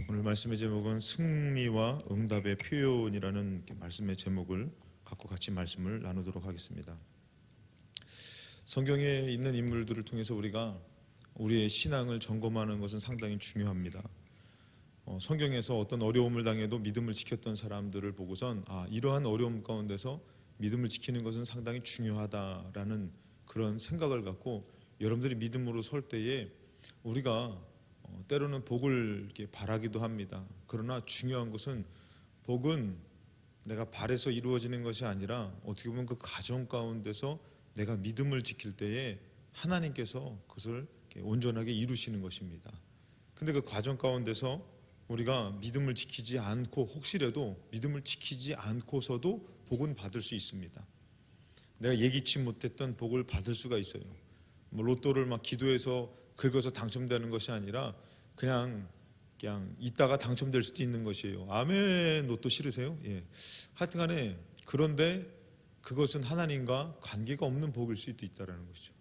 오늘 말씀의 제목은 승리와 응답의 표현이라는 말씀의 제목을 갖고 같이 말씀을 나누도록 하겠습니다. 성경에 있는 인물들을 통해서 우리가 우리의 신앙을 점검하는 것은 상당히 중요합니다. 성경에서 어떤 어려움을 당해도 믿음을 지켰던 사람들을 보고선 이러한 어려움 가운데서 믿음을 지키는 것은 상당히 중요하다라는 그런 생각을 갖고 여러분들이 믿음으로 설 때에 우리가 때로는 복을 이렇게 바라기도 합니다. 그러나 중요한 것은 복은 내가 바라서 이루어지는 것이 아니라 어떻게 보면 그 과정 가운데서 내가 믿음을 지킬 때에 하나님께서 그것을 온전하게 이루시는 것입니다. 근데 그 과정 가운데서 우리가 믿음을 지키지 않고 혹시라도 믿음을 지키지 않고서도 복은 받을 수 있습니다. 내가 예기치 못했던 복을 받을 수가 있어요. 로또를 막 기도해서 긁어서 당첨되는 것이 아니라 그냥 있다가 당첨될 수도 있는 것이에요. 아멘. 로또 싫으세요? 예. 하여튼간에 그런데 그것은 하나님과 관계가 없는 복일 수도 있다는 것이죠.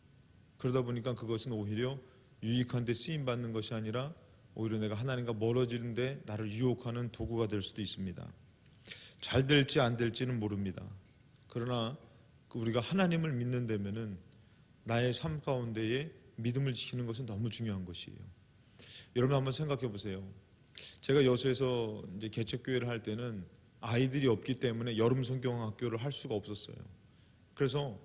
그러다 보니까 그것은 오히려 유익한 데 쓰임 받는 것이 아니라 오히려 내가 하나님과 멀어지는데 나를 유혹하는 도구가 될 수도 있습니다. 잘 될지 안 될지는 모릅니다. 그러나 우리가 하나님을 믿는다면은 나의 삶 가운데에 믿음을 지키는 것은 너무 중요한 것이에요. 여러분 한번 생각해 보세요. 제가 여수에서 이제 개척교회를 할 때는 아이들이 없기 때문에 여름 성경학교를 할 수가 없었어요. 그래서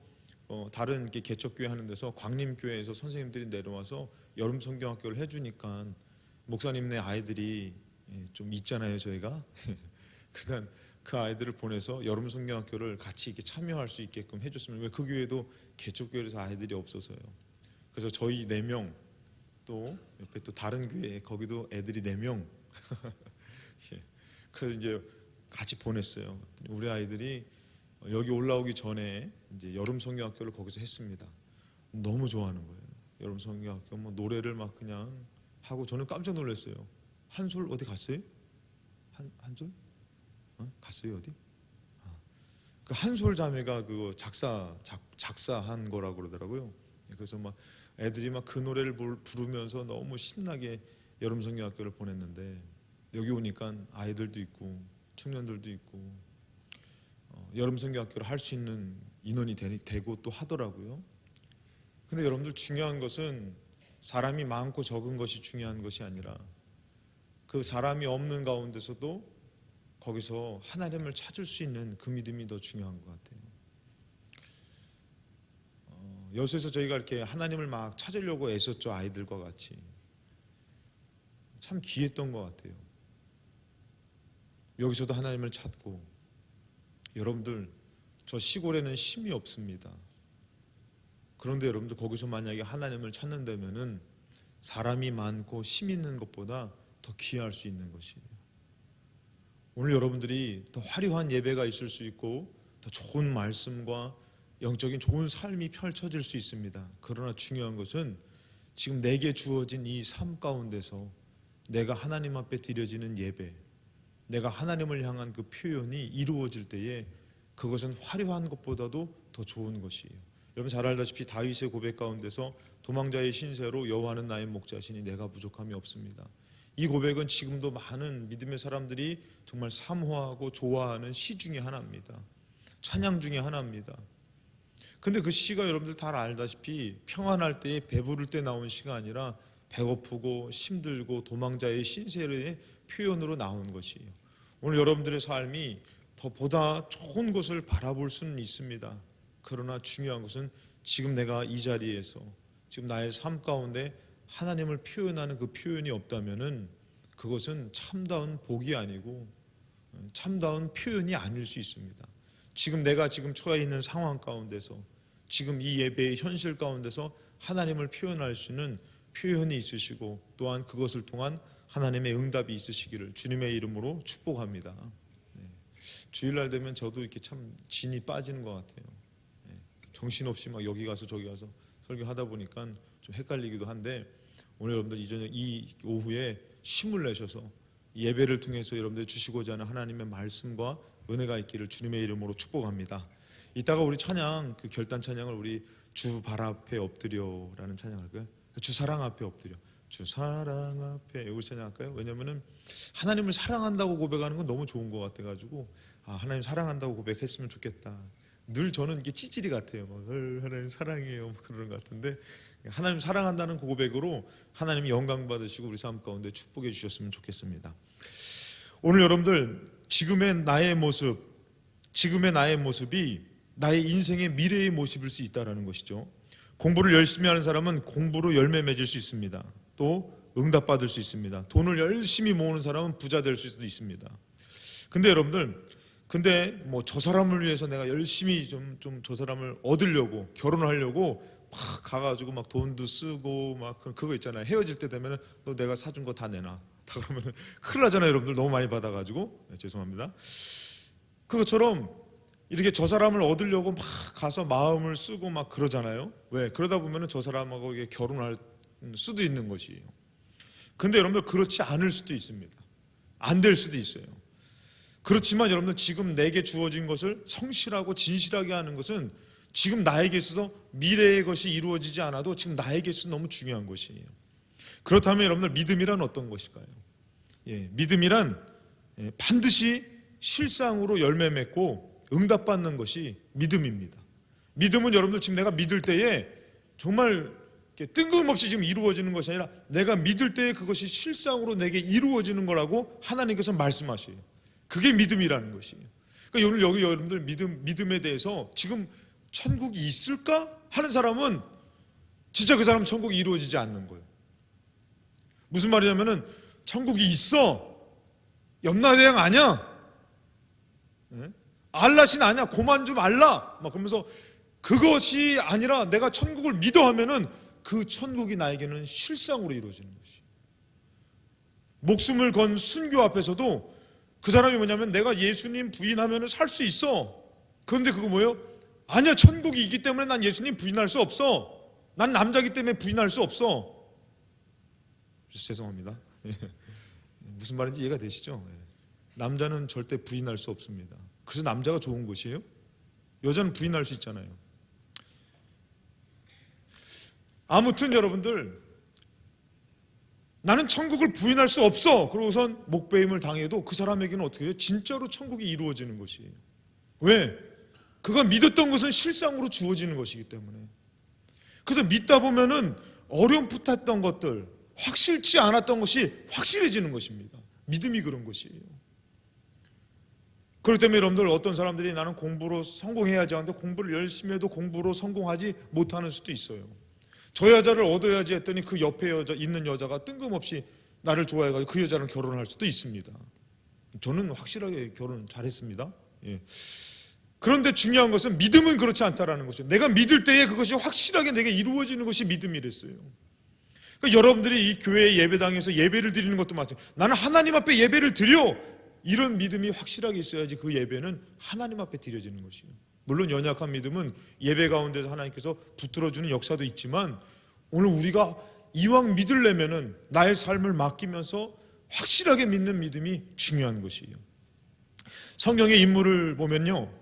다른 개척교회 하는 데서 광림교회에서 선생님들이 내려와서 여름 성경학교를 해주니까 목사님네 아이들이 좀 있잖아요, 저희가. 그러니까 그 아이들을 보내서 여름 성경학교를 같이 이렇게 참여할 수 있게끔 해줬으면, 왜 그 교회도 개척교회에서 아이들이 없어서요. 그래서 저희 4명, 또 옆에 또 다른 교회 거기도 애들이 4명. 그래서 이제 같이 보냈어요. 우리 아이들이 여기 올라오기 전에 이제 여름 성경학교를 거기서 했습니다. 너무 좋아하는 거예요. 여름 성경학교 노래를 막 그냥 하고 저는 깜짝 놀랐어요. 한솔 어디 갔어요? 한솔? 갔어요 어디? 그 한솔 자매가 그거 작사한 거라고 그러더라고요. 그래서 막 애들이 막 그 노래를 부르면서 너무 신나게 여름 성경학교를 보냈는데, 여기 오니까 아이들도 있고 청년들도 있고 여름 성경학교를 할 수 있는 인원이 되고 또 하더라고요. 근데 여러분들 중요한 것은 사람이 많고 적은 것이 중요한 것이 아니라 그 사람이 없는 가운데서도 거기서 하나님을 찾을 수 있는 그 믿음이 더 중요한 것 같아요. 여수에서 저희가 이렇게 하나님을 막 찾으려고 애썼죠. 아이들과 같이. 참 귀했던 것 같아요. 여기서도 하나님을 찾고. 여러분들, 저 시골에는 힘이 없습니다. 그런데 여러분들 거기서 만약에 하나님을 찾는다면은 사람이 많고 힘 있는 것보다 더 귀할 수 있는 것이에요. 오늘 여러분들이 더 화려한 예배가 있을 수 있고 더 좋은 말씀과 영적인 좋은 삶이 펼쳐질 수 있습니다. 그러나 중요한 것은 지금 내게 주어진 이 삶 가운데서 내가 하나님 앞에 드려지는 예배, 내가 하나님을 향한 그 표현이 이루어질 때에 그것은 화려한 것보다도 더 좋은 것이에요. 여러분 잘 알다시피 다윗의 고백 가운데서 도망자의 신세로 여호와는 나의 목자시니 내가 부족함이 없습니다. 이 고백은 지금도 많은 믿음의 사람들이 정말 사모하고 좋아하는 시 중에 하나입니다. 찬양 중에 하나입니다. 근데 그 시가 여러분들 다 알다시피 평안할 때에 배부를 때 나온 시가 아니라 배고프고 힘들고 도망자의 신세의 표현으로 나온 것이에요. 오늘 여러분들의 삶이 더 보다 좋은 것을 바라볼 수는 있습니다. 그러나 중요한 것은 지금 내가 이 자리에서 지금 나의 삶 가운데 하나님을 표현하는 그 표현이 없다면은 그것은 참다운 복이 아니고 참다운 표현이 아닐 수 있습니다. 지금 내가 지금 처해 있는 상황 가운데서 지금 이 예배의 현실 가운데서 하나님을 표현할 수 있는 표현이 있으시고 또한 그것을 통한 하나님의 응답이 있으시기를 주님의 이름으로 축복합니다. 주일날 되면 저도 이렇게 참 진이 빠지는 것 같아요. 정신없이 막 여기 가서 저기 가서 설교하다 보니까 좀 헷갈리기도 한데, 오늘 여러분들 이 오후에 힘을 내셔서 예배를 통해서 여러분들 주시고자 하는 하나님의 말씀과 은혜가 있기를 주님의 이름으로 축복합니다. 이따가 우리 찬양, 그 결단 찬양을 우리 주 발 앞에 엎드려라는 찬양 할까요? 주 사랑 앞에 엎드려. 주 사랑 앞에 우리 찬양할까요? 왜냐면은 하나님을 사랑한다고 고백하는 건 너무 좋은 것 같아가지고 하나님 사랑한다고 고백했으면 좋겠다. 늘 저는 이게 찌질이 같아요. 막 하나님 사랑해요 그러는 것 같은데 하나님 사랑한다는 그 고백으로 하나님이 영광 받으시고 우리 삶 가운데 축복해 주셨으면 좋겠습니다. 오늘 여러분들 지금의 나의 모습이 나의 인생의 미래의 모습일 수 있다는 것이죠. 공부를 열심히 하는 사람은 공부로 열매 맺을 수 있습니다. 또 응답받을 수 있습니다. 돈을 열심히 모으는 사람은 부자 될 수도 있습니다. 근데 여러분들 뭐 저 사람을 위해서 내가 열심히 좀 저 사람을 얻으려고 결혼을 하려고 막 가가지고 막 돈도 쓰고 막 그거 있잖아요. 헤어질 때 되면은 너 내가 사준 거 다 내놔. 다 그러면은 큰일 나잖아요. 여러분들 너무 많이 받아가지고 죄송합니다. 그것처럼 이렇게 저 사람을 얻으려고 막 가서 마음을 쓰고 막 그러잖아요. 왜? 그러다 보면은 저 사람하고 이게 결혼할 수도 있는 것이에요. 근데 여러분들 그렇지 않을 수도 있습니다. 안 될 수도 있어요. 그렇지만 여러분들 지금 내게 주어진 것을 성실하고 진실하게 하는 것은 지금 나에게 있어서 미래의 것이 이루어지지 않아도 지금 나에게 있어서 너무 중요한 것이에요. 그렇다면 여러분들 믿음이란 어떤 것일까요? 믿음이란 반드시 실상으로 열매 맺고 응답받는 것이 믿음입니다. 믿음은 여러분들 지금 내가 믿을 때에 정말 뜬금없이 지금 이루어지는 것이 아니라 내가 믿을 때에 그것이 실상으로 내게 이루어지는 거라고 하나님께서 말씀하셔요. 그게 믿음이라는 것이에요. 그러니까 오늘 여기 여러분들 믿음에 대해서 지금 천국이 있을까 하는 사람은 진짜 그 사람은 천국이 이루어지지 않는 거예요. 무슨 말이냐면은 천국이 있어. 염라대왕 아니야. 알라신 아니야. 고만 좀 알라. 막 그러면서 그것이 아니라 내가 천국을 믿어 하면은 그 천국이 나에게는 실상으로 이루어지는 것이. 목숨을 건 순교 앞에서도 그 사람이 뭐냐면 내가 예수님 부인하면은 살 수 있어. 그런데 그거 뭐예요? 아니야. 천국이 있기 때문에 난 예수님 부인할 수 없어. 난 남자기 때문에 부인할 수 없어. 죄송합니다. 무슨 말인지 이해가 되시죠? 남자는 절대 부인할 수 없습니다. 그래서 남자가 좋은 것이에요. 여자는 부인할 수 있잖아요. 아무튼 여러분들 나는 천국을 부인할 수 없어. 그러고선 목배임을 당해도 그 사람에게는 어떻게 해요? 진짜로 천국이 이루어지는 것이에요. 왜? 그가 믿었던 것은 실상으로 주어지는 것이기 때문에. 그래서 믿다 보면은 어렴풋했던 것들, 확실치 않았던 것이 확실해지는 것입니다. 믿음이 그런 것이에요. 그렇기 때문에 여러분들 어떤 사람들이 나는 공부로 성공해야지 하는데 공부를 열심히 해도 공부로 성공하지 못하는 수도 있어요. 저 여자를 얻어야지 했더니 그 옆에 있는 여자가 뜬금없이 나를 좋아해가지고 그 여자랑 결혼할 수도 있습니다. 저는 확실하게 결혼 잘했습니다. 그런데 중요한 것은 믿음은 그렇지 않다라는 것이죠. 내가 믿을 때에 그것이 확실하게 내게 이루어지는 것이 믿음이랬어요. 그러니까 여러분들이 이 교회 예배당에서 예배를 드리는 것도 마찬가지예요. 나는 하나님 앞에 예배를 드려. 이런 믿음이 확실하게 있어야지 그 예배는 하나님 앞에 드려지는 것이에요. 물론 연약한 믿음은 예배 가운데서 하나님께서 붙들어주는 역사도 있지만 오늘 우리가 이왕 믿으려면은 나의 삶을 맡기면서 확실하게 믿는 믿음이 중요한 것이에요. 성경의 인물을 보면요,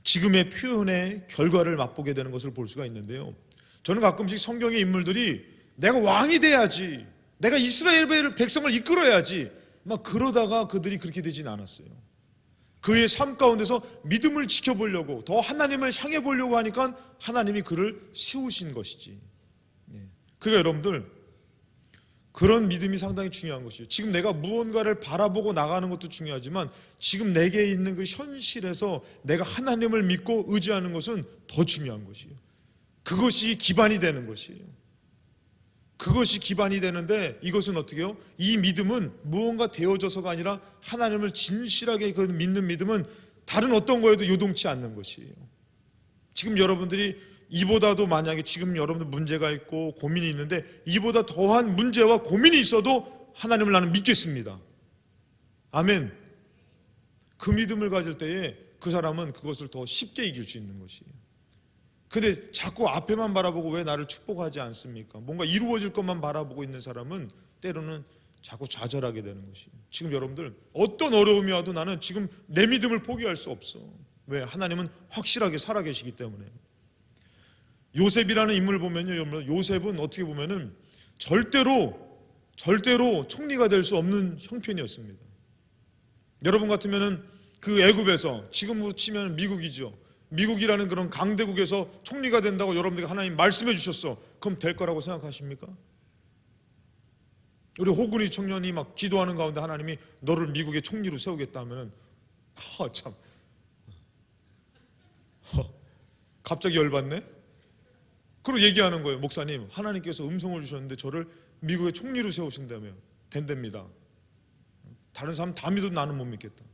지금의 표현의 결과를 맛보게 되는 것을 볼 수가 있는데요. 저는 가끔씩 성경의 인물들이 내가 왕이 돼야지, 내가 이스라엘 백성을 이끌어야지 막 그러다가 그들이 그렇게 되진 않았어요. 그의 삶 가운데서 믿음을 지켜보려고 더 하나님을 향해 보려고 하니까 하나님이 그를 세우신 것이지. 그러니까 여러분들 그런 믿음이 상당히 중요한 것이에요. 지금 내가 무언가를 바라보고 나가는 것도 중요하지만 지금 내게 있는 그 현실에서 내가 하나님을 믿고 의지하는 것은 더 중요한 것이에요. 그것이 기반이 되는 것이에요. 그것이 기반이 되는데 이것은 어떻게 해요? 이 믿음은 무언가 되어져서가 아니라 하나님을 진실하게 믿는 믿음은 다른 어떤 거에도 요동치 않는 것이에요. 지금 여러분들이 이보다도 만약에 지금 여러분들 문제가 있고 고민이 있는데 이보다 더한 문제와 고민이 있어도 하나님을 나는 믿겠습니다. 아멘. 그 믿음을 가질 때에 그 사람은 그것을 더 쉽게 이길 수 있는 것이에요. 근데 자꾸 앞에만 바라보고 왜 나를 축복하지 않습니까? 뭔가 이루어질 것만 바라보고 있는 사람은 때로는 자꾸 좌절하게 되는 것이에요. 지금 여러분들 어떤 어려움이 와도 나는 지금 내 믿음을 포기할 수 없어. 왜? 하나님은 확실하게 살아계시기 때문에. 요셉이라는 인물을 보면요, 요셉은 어떻게 보면은 절대로 절대로 총리가 될 수 없는 형편이었습니다. 여러분 같으면은 그 애굽에서 지금으로 치면 미국이죠. 미국이라는 그런 강대국에서 총리가 된다고 여러분들이 하나님 말씀해 주셨어. 그럼 될 거라고 생각하십니까? 우리 호근이 청년이 막 기도하는 가운데 하나님이 너를 미국의 총리로 세우겠다 하면은 참 갑자기 열받네? 그리고 얘기하는 거예요. 목사님, 하나님께서 음성을 주셨는데 저를 미국의 총리로 세우신다며. 된답니다. 다른 사람 다 믿어도 나는 못 믿겠다.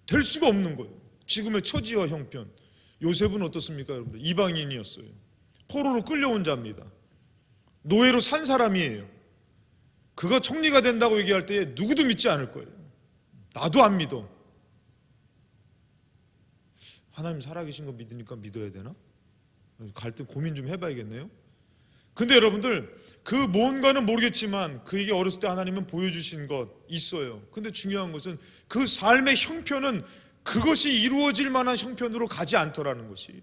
될 수가 없는 거예요. 지금의 처지와 형편. 요셉은 어떻습니까, 여러분들? 이방인이었어요. 포로로 끌려온 자입니다. 노예로 산 사람이에요. 그가 총리가 된다고 얘기할 때 누구도 믿지 않을 거예요. 나도 안 믿어. 하나님 살아계신 거 믿으니까 믿어야 되나? 갈등 고민 좀 해봐야겠네요. 근데 여러분들, 그 뭔가는 모르겠지만 그에게 어렸을 때 하나님은 보여주신 것 있어요. 근데 중요한 것은 그 삶의 형편은 그것이 이루어질 만한 형편으로 가지 않더라는 것이에요.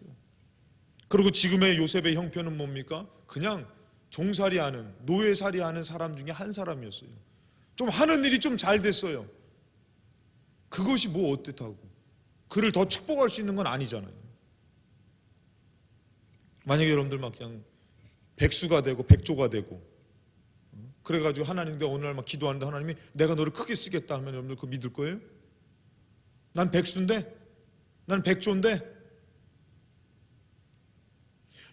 그리고 지금의 요셉의 형편은 뭡니까? 그냥 종살이하는, 노예살이하는 사람 중에 한 사람이었어요. 좀 하는 일이 좀 잘 됐어요. 그것이 뭐 어떻다고 그를 더 축복할 수 있는 건 아니잖아요. 만약에 여러분들 막 그냥 백수가 되고 백조가 되고 그래가지고 하나님께 어느 날 막 기도하는데 하나님이 내가 너를 크게 쓰겠다 하면 여러분들 그거 믿을 거예요? 난 백수인데? 난 백조인데?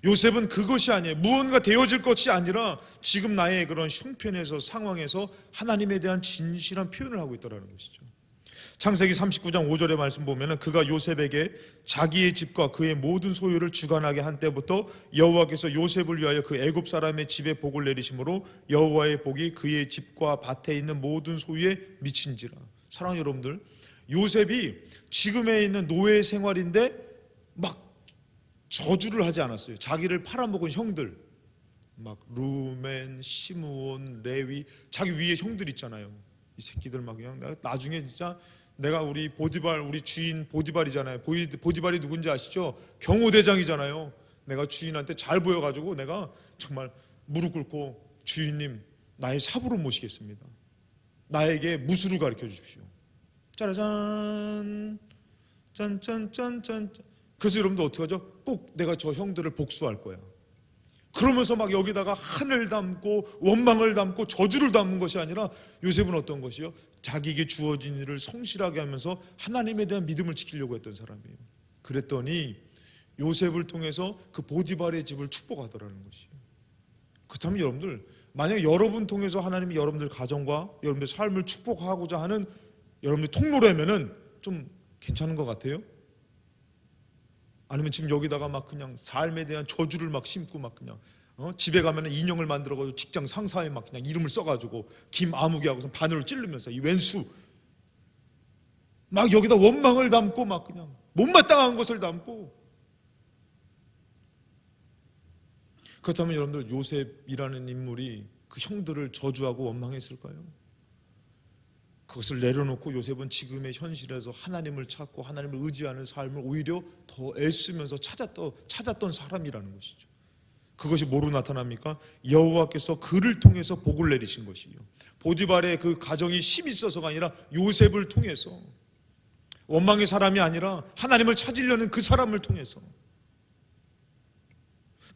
요셉은 그것이 아니에요. 무언가 되어질 것이 아니라 지금 나의 그런 형편에서 상황에서 하나님에 대한 진실한 표현을 하고 있다는 것이죠. 창세기 39장 5절의 말씀 보면은 그가 요셉에게 자기의 집과 그의 모든 소유를 주관하게 한 때부터 여호와께서 요셉을 위하여 그 애굽 사람의 집에 복을 내리심으로 여호와의 복이 그의 집과 밭에 있는 모든 소유에 미친지라. 사랑하는 여러분들, 요셉이 지금에 있는 노예 생활인데 막 저주를 하지 않았어요. 자기를 팔아먹은 형들, 막 루멘, 시므온, 레위, 자기 위에 형들 있잖아요. 이 새끼들 막 그냥 나중에 진짜 내가 우리 보디발, 우리 주인 보디발이잖아요. 보디발이 누군지 아시죠? 경호대장이잖아요. 내가 주인한테 잘 보여가지고 내가 정말 무릎 꿇고 주인님 나의 사부로 모시겠습니다. 나에게 무술을 가르쳐 주십시오. 짜라잔, 짠짠짠짠. 그래서 여러분들 어떻게 하죠? 꼭 내가 저 형들을 복수할 거야. 그러면서 막 여기다가 한을 담고 원망을 담고 저주를 담은 것이 아니라 요셉은 어떤 것이요? 자기에게 주어진 일을 성실하게 하면서 하나님에 대한 믿음을 지키려고 했던 사람이에요. 그랬더니 요셉을 통해서 그 보디발의 집을 축복하더라는 것이에요. 그렇다면 여러분들, 만약 여러분 통해서 하나님이 여러분들 가정과 여러분들 삶을 축복하고자 하는 여러분들 통로라면은 좀 괜찮은 것 같아요? 아니면 지금 여기다가 막 그냥 삶에 대한 저주를 막 심고 막 그냥 집에 가면은 인형을 만들어가지고 직장 상사에 막 그냥 이름을 써가지고 김아무개 하고서 바늘을 찌르면서 이 왼수 막 여기다 원망을 담고 막 그냥 못마땅한 것을 담고. 그렇다면 여러분들, 요셉이라는 인물이 그 형들을 저주하고 원망했을까요? 그것을 내려놓고 요셉은 지금의 현실에서 하나님을 찾고 하나님을 의지하는 삶을 오히려 더 애쓰면서 찾았던 사람이라는 것이죠. 그것이 뭐로 나타납니까? 여호와께서 그를 통해서 복을 내리신 것이요. 보디발의 그 가정이 힘이 있어서가 아니라 요셉을 통해서, 원망의 사람이 아니라 하나님을 찾으려는 그 사람을 통해서.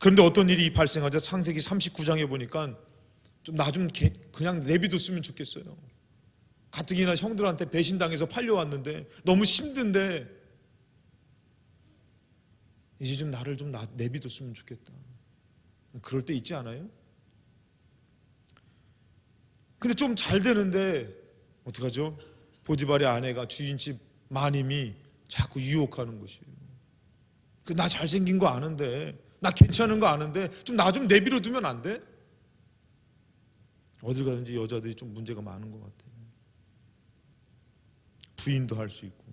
그런데 어떤 일이 발생하죠? 창세기 39장에 보니까 나 좀 그냥 내비뒀으면 좋겠어요. 가뜩이나 형들한테 배신당해서 팔려왔는데 너무 힘든데 이제 좀 나를 좀 내비뒀으면 좋겠다. 그럴 때 있지 않아요? 근데 좀 잘 되는데 어떡하죠? 보디발의 아내가 주인집 마님이 자꾸 유혹하는 것이에요. 나 잘생긴 거 아는데, 나 괜찮은 거 아는데 좀 나 좀 내버려 두면 안 돼? 어딜 가든지 여자들이 좀 문제가 많은 것 같아요. 부인도 할 수 있고.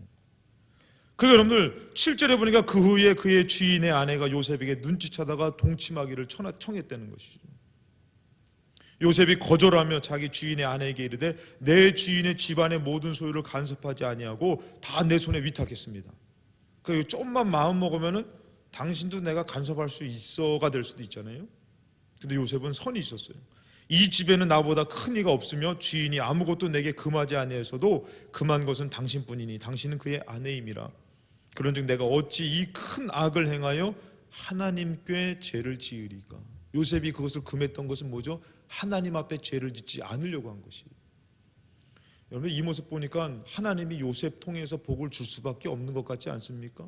그리고 여러분들 7절에 보니까 그 후에 그의 주인의 아내가 요셉에게 눈치채다가 동침하기를 청했다는 것이죠. 요셉이 거절하며 자기 주인의 아내에게 이르되 내 주인의 집안의 모든 소유를 간섭하지 아니하고 다 내 손에 위탁했습니다. 그리고 조금만 마음 먹으면은 당신도 내가 간섭할 수 있어가 될 수도 있잖아요. 근데 요셉은 선이 있었어요. 이 집에는 나보다 큰 이가 없으며 주인이 아무것도 내게 금하지 아니하여서도 금한 것은 당신뿐이니 당신은 그의 아내임이라. 그런즉 내가 어찌 이 큰 악을 행하여 하나님께 죄를 지으리까. 요셉이 그것을 금했던 것은 뭐죠? 하나님 앞에 죄를 짓지 않으려고 한 것이. 여러분, 이 모습 보니까 하나님이 요셉 통해서 복을 줄 수밖에 없는 것 같지 않습니까?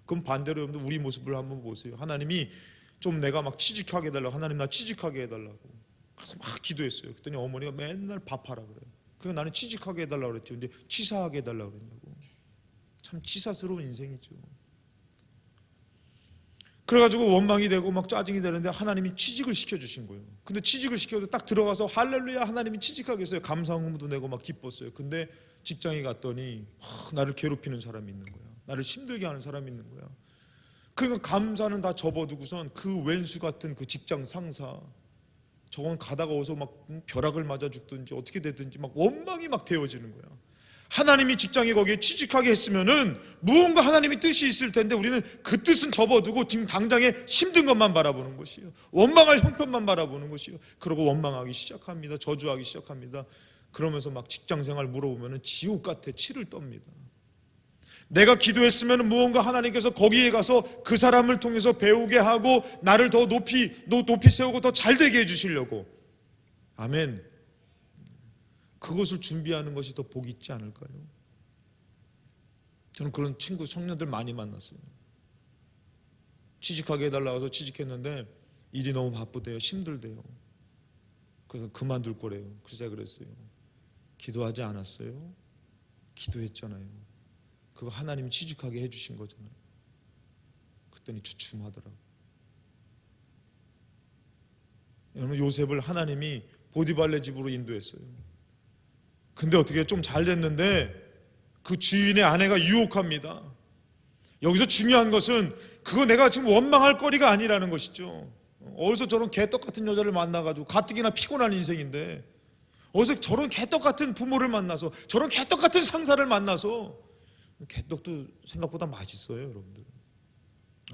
그럼 반대로 여러분들 우리 모습을 한번 보세요. 하나님이 좀 내가 막 취직하게 해달라고, 하나님 나 취직하게 해달라고 그래서 막 기도했어요. 그랬더니 어머니가 맨날 밥하라 그래요. 그러니까 나는 취직하게 해달라고 그랬죠. 근데 취사하게 해달라고 그랬냐고. 참 치사스러운 인생이죠. 그래가지고 원망이 되고 막 짜증이 되는데 하나님이 취직을 시켜주신 거예요. 근데 취직을 시켜도 딱 들어가서 할렐루야 하나님이 취직하게 했어요. 감사함도 내고 막 기뻤어요. 근데 직장에 갔더니 나를 괴롭히는 사람이 있는 거야. 나를 힘들게 하는 사람이 있는 거야. 그러니까 감사는 다 접어두고선 그 왼수 같은 그 직장 상사, 저건 가다가 어서 막 벼락을 맞아 죽든지 어떻게 되든지 막 원망이 막 되어지는 거야. 하나님이 직장에 거기에 취직하게 했으면은 무언가 하나님의 뜻이 있을 텐데 우리는 그 뜻은 접어두고 지금 당장에 힘든 것만 바라보는 것이요, 원망할 형편만 바라보는 것이요. 그러고 원망하기 시작합니다. 저주하기 시작합니다. 그러면서 막 직장생활 물어보면은 지옥 같아 치를 떱니다. 내가 기도했으면 무언가 하나님께서 거기에 가서 그 사람을 통해서 배우게 하고 나를 더 높이 세우고 더 잘되게 해주시려고. 아멘. 그것을 준비하는 것이 더 복이 있지 않을까요? 저는 그런 친구, 청년들 많이 만났어요. 취직하게 해달라고 해서 취직했는데 일이 너무 바쁘대요. 힘들대요. 그래서 그만둘 거래요. 그래서 제가 그랬어요. 기도하지 않았어요? 기도했잖아요. 그거 하나님이 취직하게 해주신 거잖아요. 그랬더니 주춤하더라고요. 여러분, 요셉을 하나님이 보디발레 집으로 인도했어요. 근데 어떻게 좀 잘 됐는데 그 주인의 아내가 유혹합니다. 여기서 중요한 것은 그거 내가 지금 원망할 거리가 아니라는 것이죠. 어디서 저런 개떡 같은 여자를 만나가지고 가뜩이나 피곤한 인생인데 어디서 저런 개떡 같은 부모를 만나서 저런 개떡 같은 상사를 만나서. 개떡도 생각보다 맛있어요, 여러분들.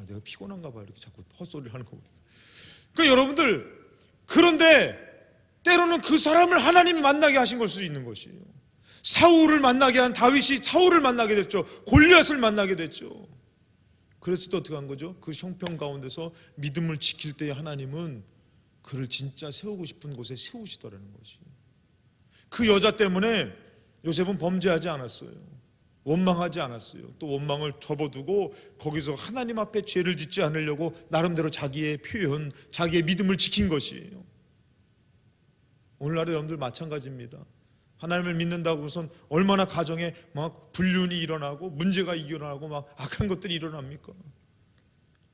내가 피곤한가 봐요, 이렇게 자꾸 헛소리를 하는 거 보니까. 그러니까 여러분들, 그런데 때로는 그 사람을 하나님이 만나게 하신 걸 수 있는 것이에요. 사울을 만나게 한 다윗이 사울을 만나게 됐죠. 골리앗을 만나게 됐죠. 그랬을 때 어떻게 한 거죠? 그 형편 가운데서 믿음을 지킬 때 하나님은 그를 진짜 세우고 싶은 곳에 세우시더라는 것이. 그 여자 때문에 요셉은 범죄하지 않았어요. 원망하지 않았어요. 또 원망을 접어두고 거기서 하나님 앞에 죄를 짓지 않으려고 나름대로 자기의 표현, 자기의 믿음을 지킨 것이에요. 오늘날의 여러분들 마찬가지입니다. 하나님을 믿는다고 해서 얼마나 가정에 막 불륜이 일어나고 문제가 일어나고 막 악한 것들이 일어납니까?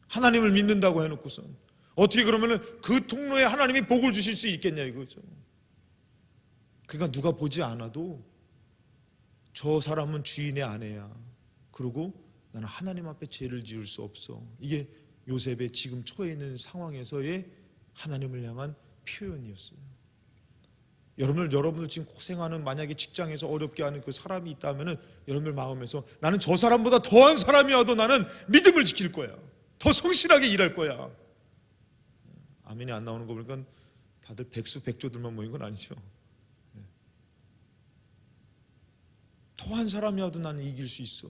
하나님을 믿는다고 해놓고선 어떻게 그러면은 그 통로에 하나님이 복을 주실 수 있겠냐 이거죠. 그러니까 누가 보지 않아도 저 사람은 주인의 아내야. 그리고 나는 하나님 앞에 죄를 지을 수 없어. 이게 요셉의 지금 처해 있는 상황에서의 하나님을 향한 표현이었어요. 여러분들 지금 고생하는, 만약에 직장에서 어렵게 하는 그 사람이 있다면은 여러분들 마음에서 나는 저 사람보다 더한 사람이어도 나는 믿음을 지킬 거야. 더 성실하게 일할 거야. 아멘이 안 나오는 거 보니까 다들 백수백조들만 모인 건 아니죠. 더한 사람이어도 나는 이길 수 있어.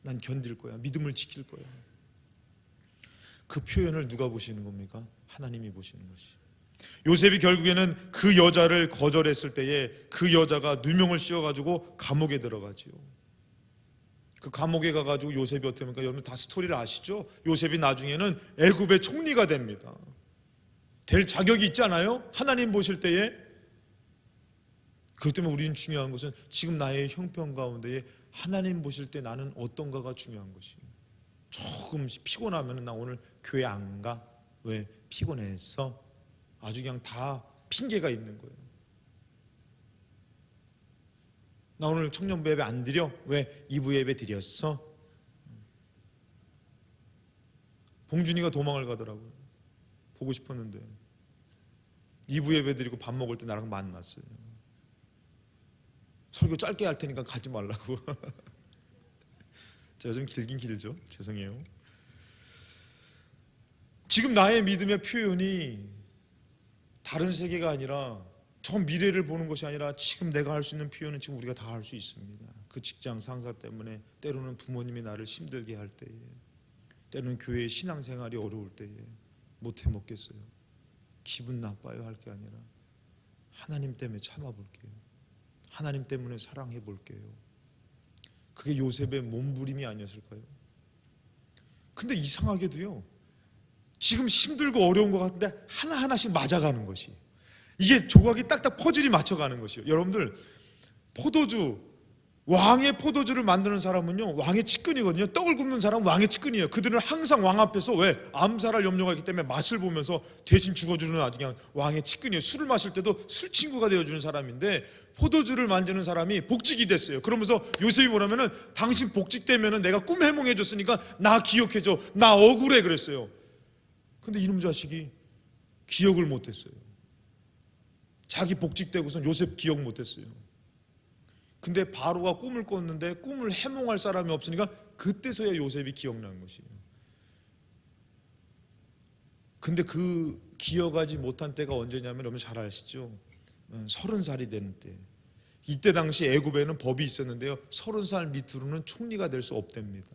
난 견딜 거야. 믿음을 지킬 거야. 그 표현을 누가 보시는 겁니까? 하나님이 보시는 것이. 요셉이 결국에는 그 여자를 거절했을 때에 그 여자가 누명을 씌워가지고 감옥에 들어가지요. 그 감옥에 가가지고 요셉이 어떻게 합니까? 여러분 다 스토리를 아시죠? 요셉이 나중에는 애굽의 총리가 됩니다. 될 자격이 있잖아요. 하나님 보실 때에. 그렇기 때문에 우리는 중요한 것은 지금 나의 형편 가운데에 하나님 보실 때 나는 어떤가가 중요한 것이에요. 조금 피곤하면 나 오늘 교회 안 가. 왜? 피곤했어. 아주 그냥 다 핑계가 있는 거예요. 나 오늘 청년부 예배 안 드려? 왜? 2부 예배 드렸어? 봉준이가 도망을 가더라고요. 보고 싶었는데 2부 예배 드리고 밥 먹을 때 나랑 만났어요. 설교 짧게 할 테니까 가지 말라고. 제가 좀 길긴 길죠. 죄송해요. 지금 나의 믿음의 표현이 다른 세계가 아니라 저 미래를 보는 것이 아니라 지금 내가 할 수 있는 표현은 지금 우리가 다 할 수 있습니다. 그 직장 상사 때문에, 때로는 부모님이 나를 힘들게 할 때에, 때로는 교회의 신앙생활이 어려울 때에 못 해먹겠어요. 기분 나빠요 할 게 아니라 하나님 때문에 참아볼게요. 하나님 때문에 사랑해볼게요. 그게 요셉의 몸부림이 아니었을까요? 근데 이상하게도요, 지금 힘들고 어려운 것 같은데 하나하나씩 맞아가는 것이, 이게 조각이 딱딱 퍼즐이 맞춰가는 것이요. 여러분들, 왕의 포도주를 만드는 사람은요, 왕의 측근이거든요. 떡을 굽는 사람은 왕의 측근이에요. 그들은 항상 왕 앞에서, 왜? 암살할 염려가 있기 때문에 맛을 보면서 대신 죽어주는 아주 그냥 왕의 측근이에요. 술을 마실 때도 술 친구가 되어주는 사람인데, 포도주를 만드는 사람이 복직이 됐어요. 그러면서 요셉이 뭐라면은, 당신 복직되면은 내가 꿈 해몽해줬으니까 나 기억해줘, 나 억울해 그랬어요. 근데 이놈 자식이 기억을 못했어요. 자기 복직되고선 요셉 기억 못했어요. 근데 바로가 꿈을 꿨는데 꿈을 해몽할 사람이 없으니까 그때서야 요셉이 기억난 것이에요. 근데 그 기억하지 못한 때가 언제냐면, 여러분 잘 아시죠? 30살이 되는 때. 이때 당시 애굽에는 법이 있었는데요, 30살 밑으로는 총리가 될 수 없답니다.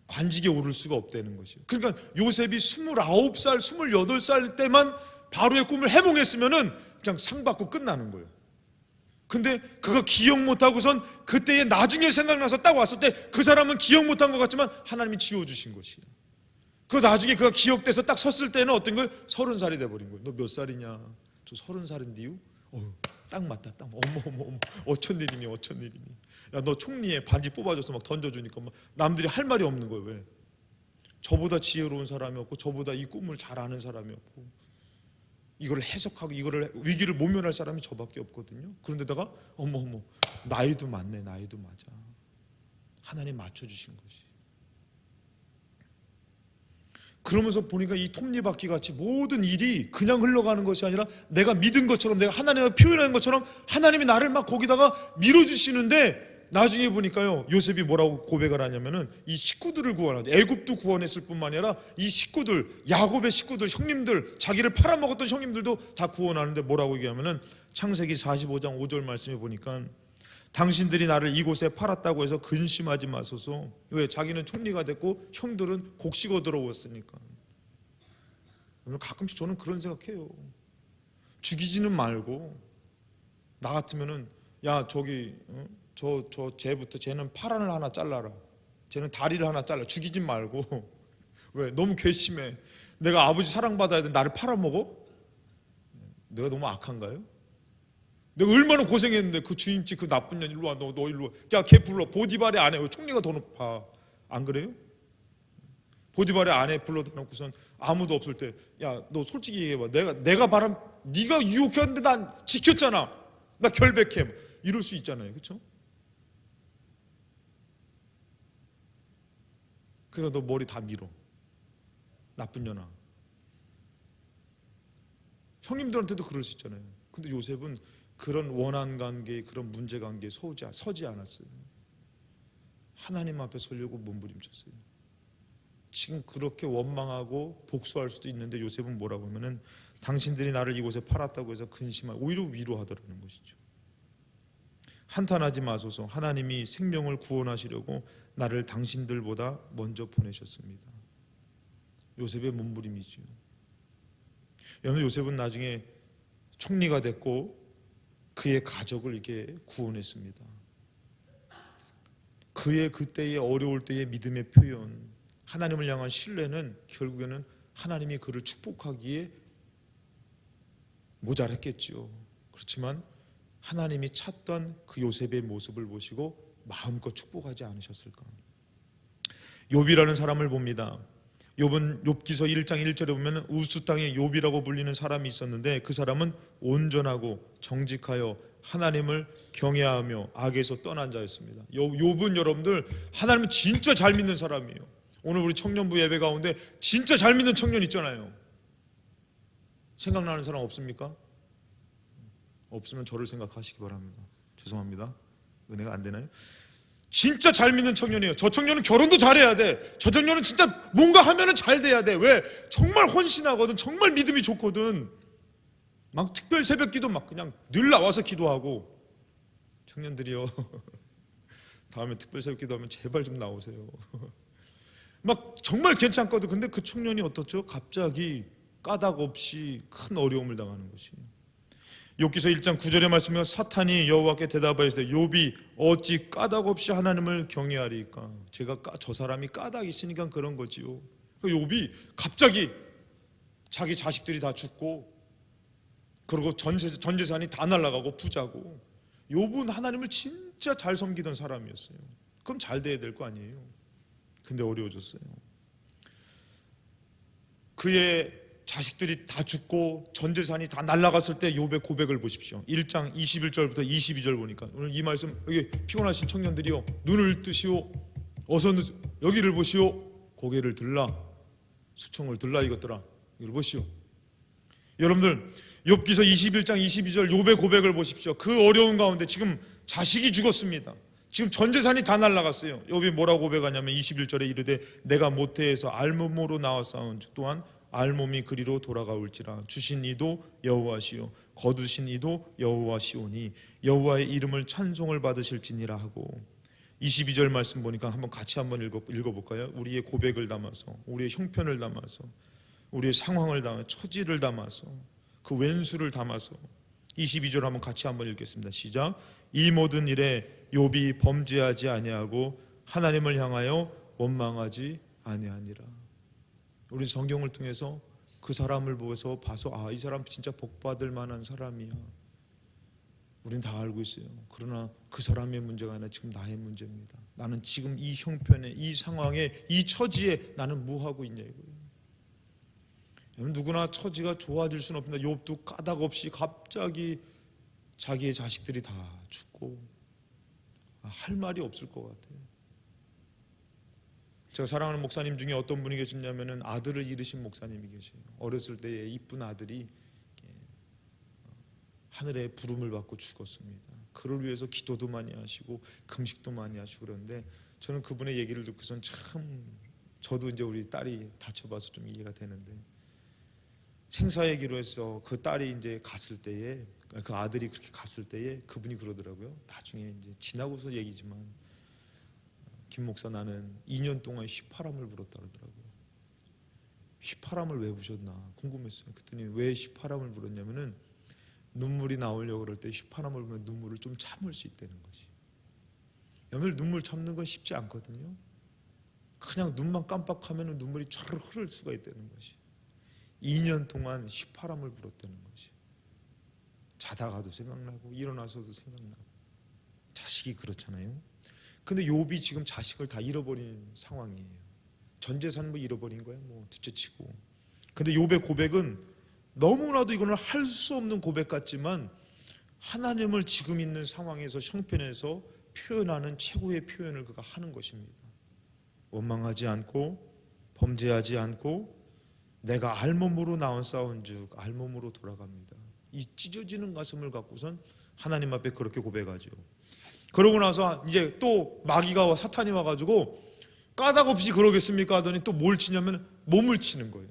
관직에 오를 수가 없다는 것이에요. 그러니까 요셉이 29살, 28살 때만 바로의 꿈을 해몽했으면은 그냥 상 받고 끝나는 거예요. 근데 그가 기억 못하고선 그때에 나중에 생각나서 딱 왔을 때 그 사람은 기억 못한 것 같지만 하나님이 지워주신 것이에요. 그 나중에 그가 기억돼서 딱 섰을 때는 어떤 거예요? 30살이 돼버린 거예요. 너 몇 살이냐? 저 30살인데요? 딱 맞다. 딱 어머 어쩐 일이니. 야, 너 총리에 반지 뽑아줘서 막 던져주니까 막 남들이 할 말이 없는 거예요. 왜? 저보다 지혜로운 사람이 없고, 저보다 이 꿈을 잘 아는 사람이 없고, 이걸 해석하고 이거를 위기를 모면할 사람이 저밖에 없거든요. 그런데다가 어머 나이도 맞네. 나이도 맞아. 하나님 맞춰주신 것이. 그러면서 보니까 이 톱니바퀴 같이 모든 일이 그냥 흘러가는 것이 아니라 내가 믿은 것처럼, 내가 하나님을 표현한 것처럼 하나님이 나를 막 거기다가 밀어주시는데, 나중에 보니까요, 요셉이 뭐라고 고백을 하냐면은, 이 식구들을 구원하죠. 애굽도 구원했을 뿐만 아니라 이 식구들, 야곱의 식구들, 형님들, 자기를 팔아먹었던 형님들도 다 구원하는데 뭐라고 얘기하면은, 창세기 45장 5절 말씀에 보니까, 당신들이 나를 이곳에 팔았다고 해서 근심하지 마소서. 왜? 자기는 총리가 됐고 형들은 곡식어 들어왔으니까. 가끔씩 저는 그런 생각해요. 죽이지는 말고, 나 같으면은, 야 저기 저 쟤부터, 쟤는 팔 안을 하나 잘라라, 쟤는 다리를 하나 잘라. 죽이지 말고. 왜? 너무 괘씸해. 내가 아버지 사랑받아야 돼, 나를 팔아먹어? 내가 너무 악한가요? 내가 얼마나 고생했는데, 그 주인집 그 나쁜 년, 일로 와, 너 일로 와. 야, 걔 불러. 보디발의 아내. 왜? 총리가 더 높아. 안 그래요? 보디발의 아내 불러다 놓고선 아무도 없을 때, 야, 너 솔직히 얘기해봐. 내가 바람, 네가 유혹했는데 난 지켰잖아. 나 결백해. 이럴 수 있잖아요. 그렇죠? 그러니까 너 머리 다 밀어. 나쁜 년아. 형님들한테도 그럴 수 있잖아요. 근데 요셉은 그런 원한 관계, 그런 문제 관계에 서지 않았어요. 하나님 앞에 서려고 몸부림쳤어요. 지금 그렇게 원망하고 복수할 수도 있는데, 요셉은 뭐라고 하면은, 당신들이 나를 이곳에 팔았다고 해서 근심하고, 오히려 위로하더라는 것이죠. 한탄하지 마소서. 하나님이 생명을 구원하시려고 나를 당신들보다 먼저 보내셨습니다. 요셉의 몸부림이죠. 여러분, 요셉은 나중에 총리가 됐고 그의 가족을 이렇게 구원했습니다. 그의 그때의 어려울 때의 믿음의 표현, 하나님을 향한 신뢰는 결국에는 하나님이 그를 축복하기에 모자랐겠죠. 그렇지만 하나님이 찾던 그 요셉의 모습을 보시고 마음껏 축복하지 않으셨을까? 욥이라는 사람을 봅니다. 욥은 욥기서 1장 1절에 보면 우스 땅의 욥이라고 불리는 사람이 있었는데, 그 사람은 온전하고 정직하여 하나님을 경외하며 악에서 떠난 자였습니다. 욥은 여러분들 하나님을 진짜 잘 믿는 사람이에요. 오늘 우리 청년부 예배 가운데 진짜 잘 믿는 청년 있잖아요. 생각나는 사람 없습니까? 없으면 저를 생각하시기 바랍니다. 죄송합니다. 은혜가 안 되나요? 진짜 잘 믿는 청년이에요. 저 청년은 결혼도 잘해야 돼. 저 청년은 진짜 뭔가 하면은 잘 돼야 돼. 왜? 정말 헌신하거든. 정말 믿음이 좋거든. 막 특별 새벽기도 막 그냥 늘 나와서 기도하고, 청년들이요 다음에 특별 새벽기도 하면 제발 좀 나오세요. 막 정말 괜찮거든. 근데 그 청년이 어떻죠? 갑자기 까닭 없이 큰 어려움을 당하는 것이. 욥기서 1장 9절의 말씀에 사탄이 여호와께 대답하였을 때 욥이 어찌 까닭 없이 하나님을 경외하리까? 저 사람이 까닭이 있으니까 그런 거지요. 욥이 갑자기 자기 자식들이 다 죽고, 그리고 전 재산이 다 날아가고 부자고. 욥은 하나님을 진짜 잘 섬기던 사람이었어요. 그럼 잘 돼야 될 거 아니에요. 근데 어려워졌어요. 그의 자식들이 다 죽고 전 재산이 다 날아갔을 때 욥의 고백을 보십시오. 1장 21절부터 22절 보니까, 오늘 이 말씀, 여기 피곤하신 청년들이요, 눈을 뜨시오, 어서 여기를 보시오, 고개를 들라, 수청을 들라, 이것들아, 이걸 보시오. 여러분들 욥기서 21장 22절 욥의 고백을 보십시오. 그 어려운 가운데 지금 자식이 죽었습니다. 지금 전 재산이 다 날아갔어요. 욥이 뭐라고 고백하냐면 21절에 이르되 내가 모태에서 알몸으로 나왔사온 즉 또한 알몸이 그리로 돌아가올지라. 주신 이도 여호와시요 거두신 이도 여호와시오니 여호와의 이름을 찬송을 받으실지니라 하고, 22절 말씀 보니까 한번 같이 한번 읽어볼까요? 우리의 고백을 담아서, 우리의 형편을 담아서, 우리의 상황을 담아서, 처지를 담아서, 그 왼수를 담아서 22절 한번 같이 한번 읽겠습니다. 시작. 이 모든 일에 욥이 범죄하지 아니하고 하나님을 향하여 원망하지 아니하니라. 우리 성경을 통해서 그 사람을 보면서 봐서 아, 이 사람 진짜 복받을 만한 사람이야. 우린 다 알고 있어요. 그러나 그 사람의 문제가 아니라 지금 나의 문제입니다. 나는 지금 이 형편에, 이 상황에, 이 처지에 나는 뭐 하고 있냐 이거예요. 누구나 처지가 좋아질 수는 없습니다. 욥도 까닭 없이 갑자기 자기의 자식들이 다 죽고 할 말이 없을 것 같아요. 제가 사랑하는 목사님 중에 어떤 분이 계시냐면은 아들을 잃으신 목사님이 계세요. 어렸을 때에 이쁜 아들이 하늘의 부름을 받고 죽었습니다. 그를 위해서 기도도 많이 하시고 금식도 많이 하시고 그런데, 저는 그분의 얘기를 듣고선 참, 저도 이제 우리 딸이 다쳐봐서 좀 이해가 되는데, 생사얘기로 해서 그 딸이 이제 갔을 때에, 그 아들이 그렇게 갔을 때에 그분이 그러더라고요. 나중에 이제 지나고서 얘기지만, 김 목사 나는 2년 동안 휘파람을 불었다 그러더라고요. 휘파람을 왜 부셨나 궁금했어요. 그랬더니 왜 휘파람을 불었냐면은 눈물이 나오려고 그럴 때 휘파람을 불면 눈물을 좀 참을 수 있다는 거지. 여러분, 눈물 참는 건 쉽지 않거든요. 그냥 눈만 깜빡하면 눈물이 촤르 흐를 수가 있다는 것이. 2년 동안 휘파람을 불었다는 것이. 자다가도 생각나고 일어나서도 생각나고. 자식이 그렇잖아요. 근데 욥이 지금 자식을 다 잃어버린 상황이에요. 전 재산 뭐 잃어버린 거야, 뭐 둘째치고. 근데 욥의 고백은 너무나도 이거는 할 수 없는 고백 같지만, 하나님을 지금 있는 상황에서, 형편에서 표현하는 최고의 표현을 그가 하는 것입니다. 원망하지 않고 범죄하지 않고 내가 알몸으로 나온사온즉 알몸으로 돌아갑니다. 이 찢어지는 가슴을 갖고선 하나님 앞에 그렇게 고백하죠. 그러고 나서 이제 또 마귀가 사탄이 와가지고 까닭 없이 그러겠습니까 하더니 또 뭘 치냐면 몸을 치는 거예요.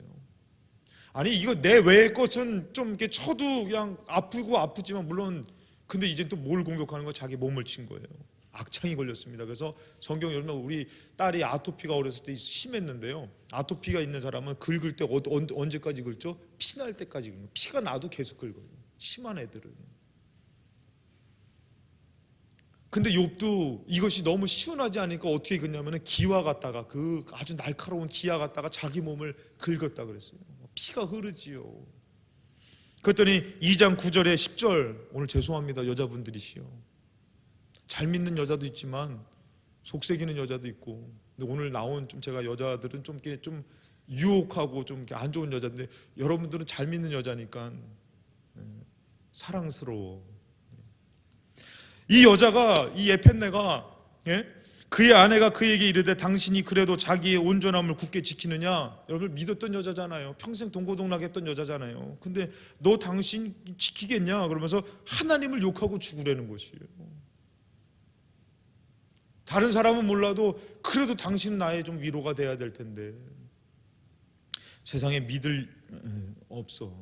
아니 이거 내 외의 것은 좀 이렇게 쳐도 그냥 아프지만 물론, 근데 이제 또 뭘 공격하는 거야? 자기 몸을 친 거예요. 악창이 걸렸습니다. 그래서 성경 열면 우리 딸이 아토피가 어렸을 때 심했는데요. 아토피가 있는 사람은 긁을 때 언제까지 긁죠? 피 날 때까지 긁어요. 피가 나도 계속 긁어요. 심한 애들은. 근데 욥도 이것이 너무 시원하지 않으니까 어떻게 긁냐면 기와 갖다가, 그 아주 날카로운 기와 갖다가 자기 몸을 긁었다 그랬어요. 피가 흐르지요. 그랬더니 2장 9절에 10절, 오늘 죄송합니다 여자분들이시요. 잘 믿는 여자도 있지만 속색이는 여자도 있고, 근데 오늘 나온 좀 제가 여자들은 좀 이렇게 좀 유혹하고 좀 이렇게 안 좋은 여자인데, 여러분들은 잘 믿는 여자니까 사랑스러워. 이 여자가, 이 에펜네가, 그의 아내가 그에게 이르되 당신이 그래도 자기의 온전함을 굳게 지키느냐? 여러분 믿었던 여자잖아요. 평생 동고동락했던 여자잖아요. 근데 너 당신 지키겠냐? 그러면서 하나님을 욕하고 죽으라는 것이에요. 다른 사람은 몰라도 그래도 당신은 나의 좀 위로가 돼야 될 텐데. 세상에 믿을 없어.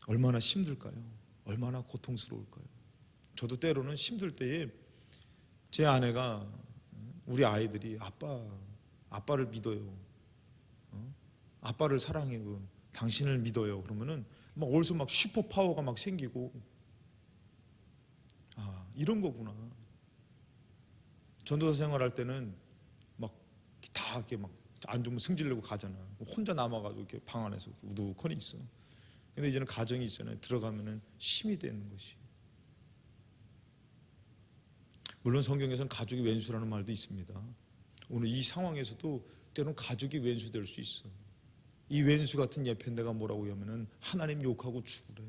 얼마나 힘들까요? 얼마나 고통스러울까요? 저도 때로는 힘들 때에 제 아내가, 우리 아이들이 아빠를 믿어요, 아빠를 사랑해요, 당신을 믿어요, 그러면은 막 어디서 막 슈퍼 파워가 막 생기고, 이런 거구나. 전도사 생활할 때는 막 다 이렇게 막 안 좋으면 승질내고 가잖아. 혼자 남아가지고 이렇게 방 안에서 우두커니 있어. 근데 이제는 가정이 있잖아요. 들어가면은 힘이 되는 것이. 물론 성경에서는 가족이 왼수라는 말도 있습니다. 오늘 이 상황에서도 때로는 가족이 왼수 될 수 있어. 이 왼수 같은 예편대가 뭐라고 하면은 하나님 욕하고 죽으래.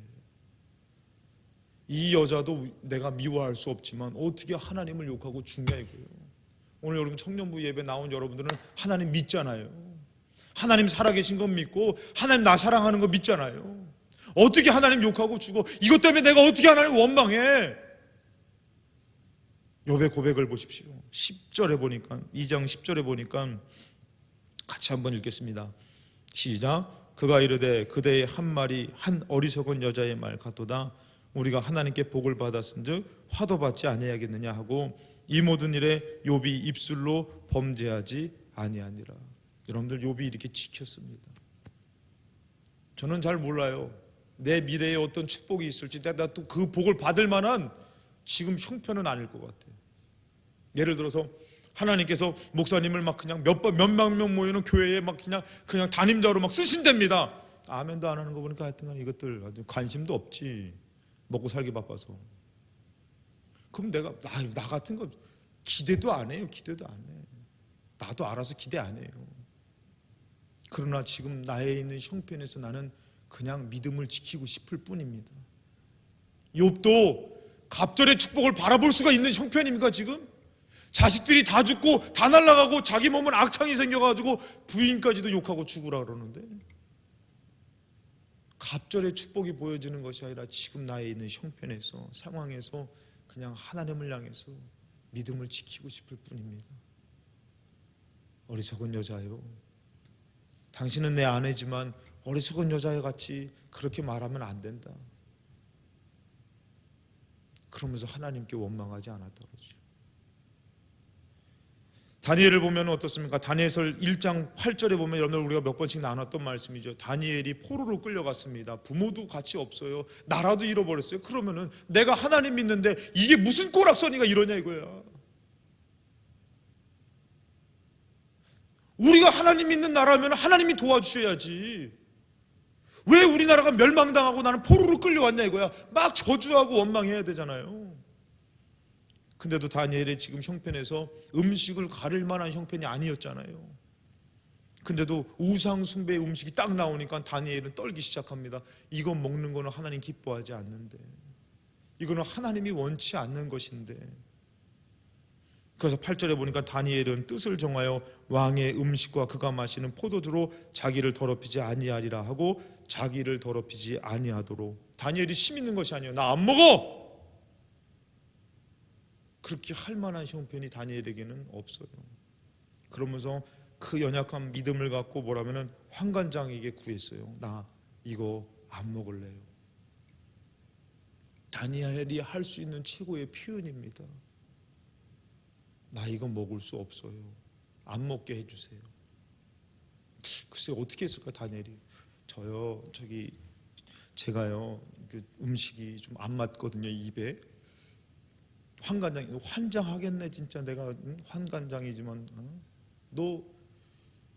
이 여자도 내가 미워할 수 없지만 어떻게 하나님을 욕하고 죽냐 이거예요. 오늘 여러분 청년부 예배 나온 여러분들은 하나님 믿잖아요. 하나님 살아계신 건 믿고 하나님 나 사랑하는 거 믿잖아요. 어떻게 하나님 욕하고 죽어? 이것 때문에 내가 어떻게 하나님 원망해? 욥의 고백을 보십시오. 10절에 보니까, 2장 10절에 보니까 같이 한번 읽겠습니다. 시작. 그가 이르되 그대의 한 말이 한 어리석은 여자의 말 같도다. 우리가 하나님께 복을 받았은즉 화도 받지 아니하겠느냐 하고 이 모든 일에 욥이 입술로 범죄하지 아니하니라. 여러분들, 욥이 이렇게 지켰습니다. 저는 잘 몰라요. 내 미래에 어떤 축복이 있을지, 내가 또 그 복을 받을 만한 지금 형편은 아닐 것 같아요. 예를 들어서 하나님께서 목사님을 막 그냥 몇만 명 모이는 교회에 막 그냥 담임자로 막 쓰신답니다. 아멘도 안 하는 거 보니까 하여튼간 이것들 아주 관심도 없지. 먹고 살기 바빠서. 그럼 내가 나 같은 거 기대도 안 해요. 기대도 안 해. 나도 알아서 기대 안 해요. 그러나 지금 나에 있는 형편에서 나는 그냥 믿음을 지키고 싶을 뿐입니다. 욥도 갑절의 축복을 바라볼 수가 있는 형편입니까 지금? 자식들이 다 죽고 다 날아가고 자기 몸은 악창이 생겨가지고 부인까지도 욕하고 죽으라 그러는데, 갑절의 축복이 보여지는 것이 아니라 지금 나에 있는 형편에서, 상황에서 그냥 하나님을 향해서 믿음을 지키고 싶을 뿐입니다. 어리석은 여자요, 당신은 내 아내지만 어리석은 여자애 같이 그렇게 말하면 안 된다. 그러면서 하나님께 원망하지 않았다 그러죠. 다니엘을 보면 어떻습니까? 다니엘서 1장 8절에 보면 여러분들 우리가 몇 번씩 나눴던 말씀이죠. 다니엘이 포로로 끌려갔습니다. 부모도 같이 없어요. 나라도 잃어버렸어요. 그러면은 내가 하나님 믿는데 이게 무슨 꼬락서니가 이러냐 이거야. 우리가 하나님 믿는 나라면 하나님이 도와주셔야지. 왜 우리나라가 멸망당하고 나는 포로로 끌려왔냐 이거야. 막 저주하고 원망해야 되잖아요. 근데도 다니엘의 지금 형편에서 음식을 가릴 만한 형편이 아니었잖아요. 근데도 우상 숭배의 음식이 딱 나오니까 다니엘은 떨기 시작합니다. 이건 먹는 거는 하나님 기뻐하지 않는데, 이거는 하나님이 원치 않는 것인데. 그래서 8절에 보니까 다니엘은 뜻을 정하여 왕의 음식과 그가 마시는 포도주로 자기를 더럽히지 아니하리라 하고 자기를 더럽히지 아니하도록. 다니엘이 심 있는 것이 아니에요. 나 안 먹어! 그렇게 할 만한 형편이 다니엘에게는 없어요. 그러면서 그 연약한 믿음을 갖고 뭐라면은 환관장에게 구했어요. 나 이거 안 먹을래요. 다니엘이 할 수 있는 최고의 표현입니다. 나 이거 먹을 수 없어요. 안 먹게 해주세요. 글쎄 어떻게 했을까 다니엘이. 제가요 그 음식이 좀 안 맞거든요 입에. 환장하겠네 진짜. 내가 환관장이지만 너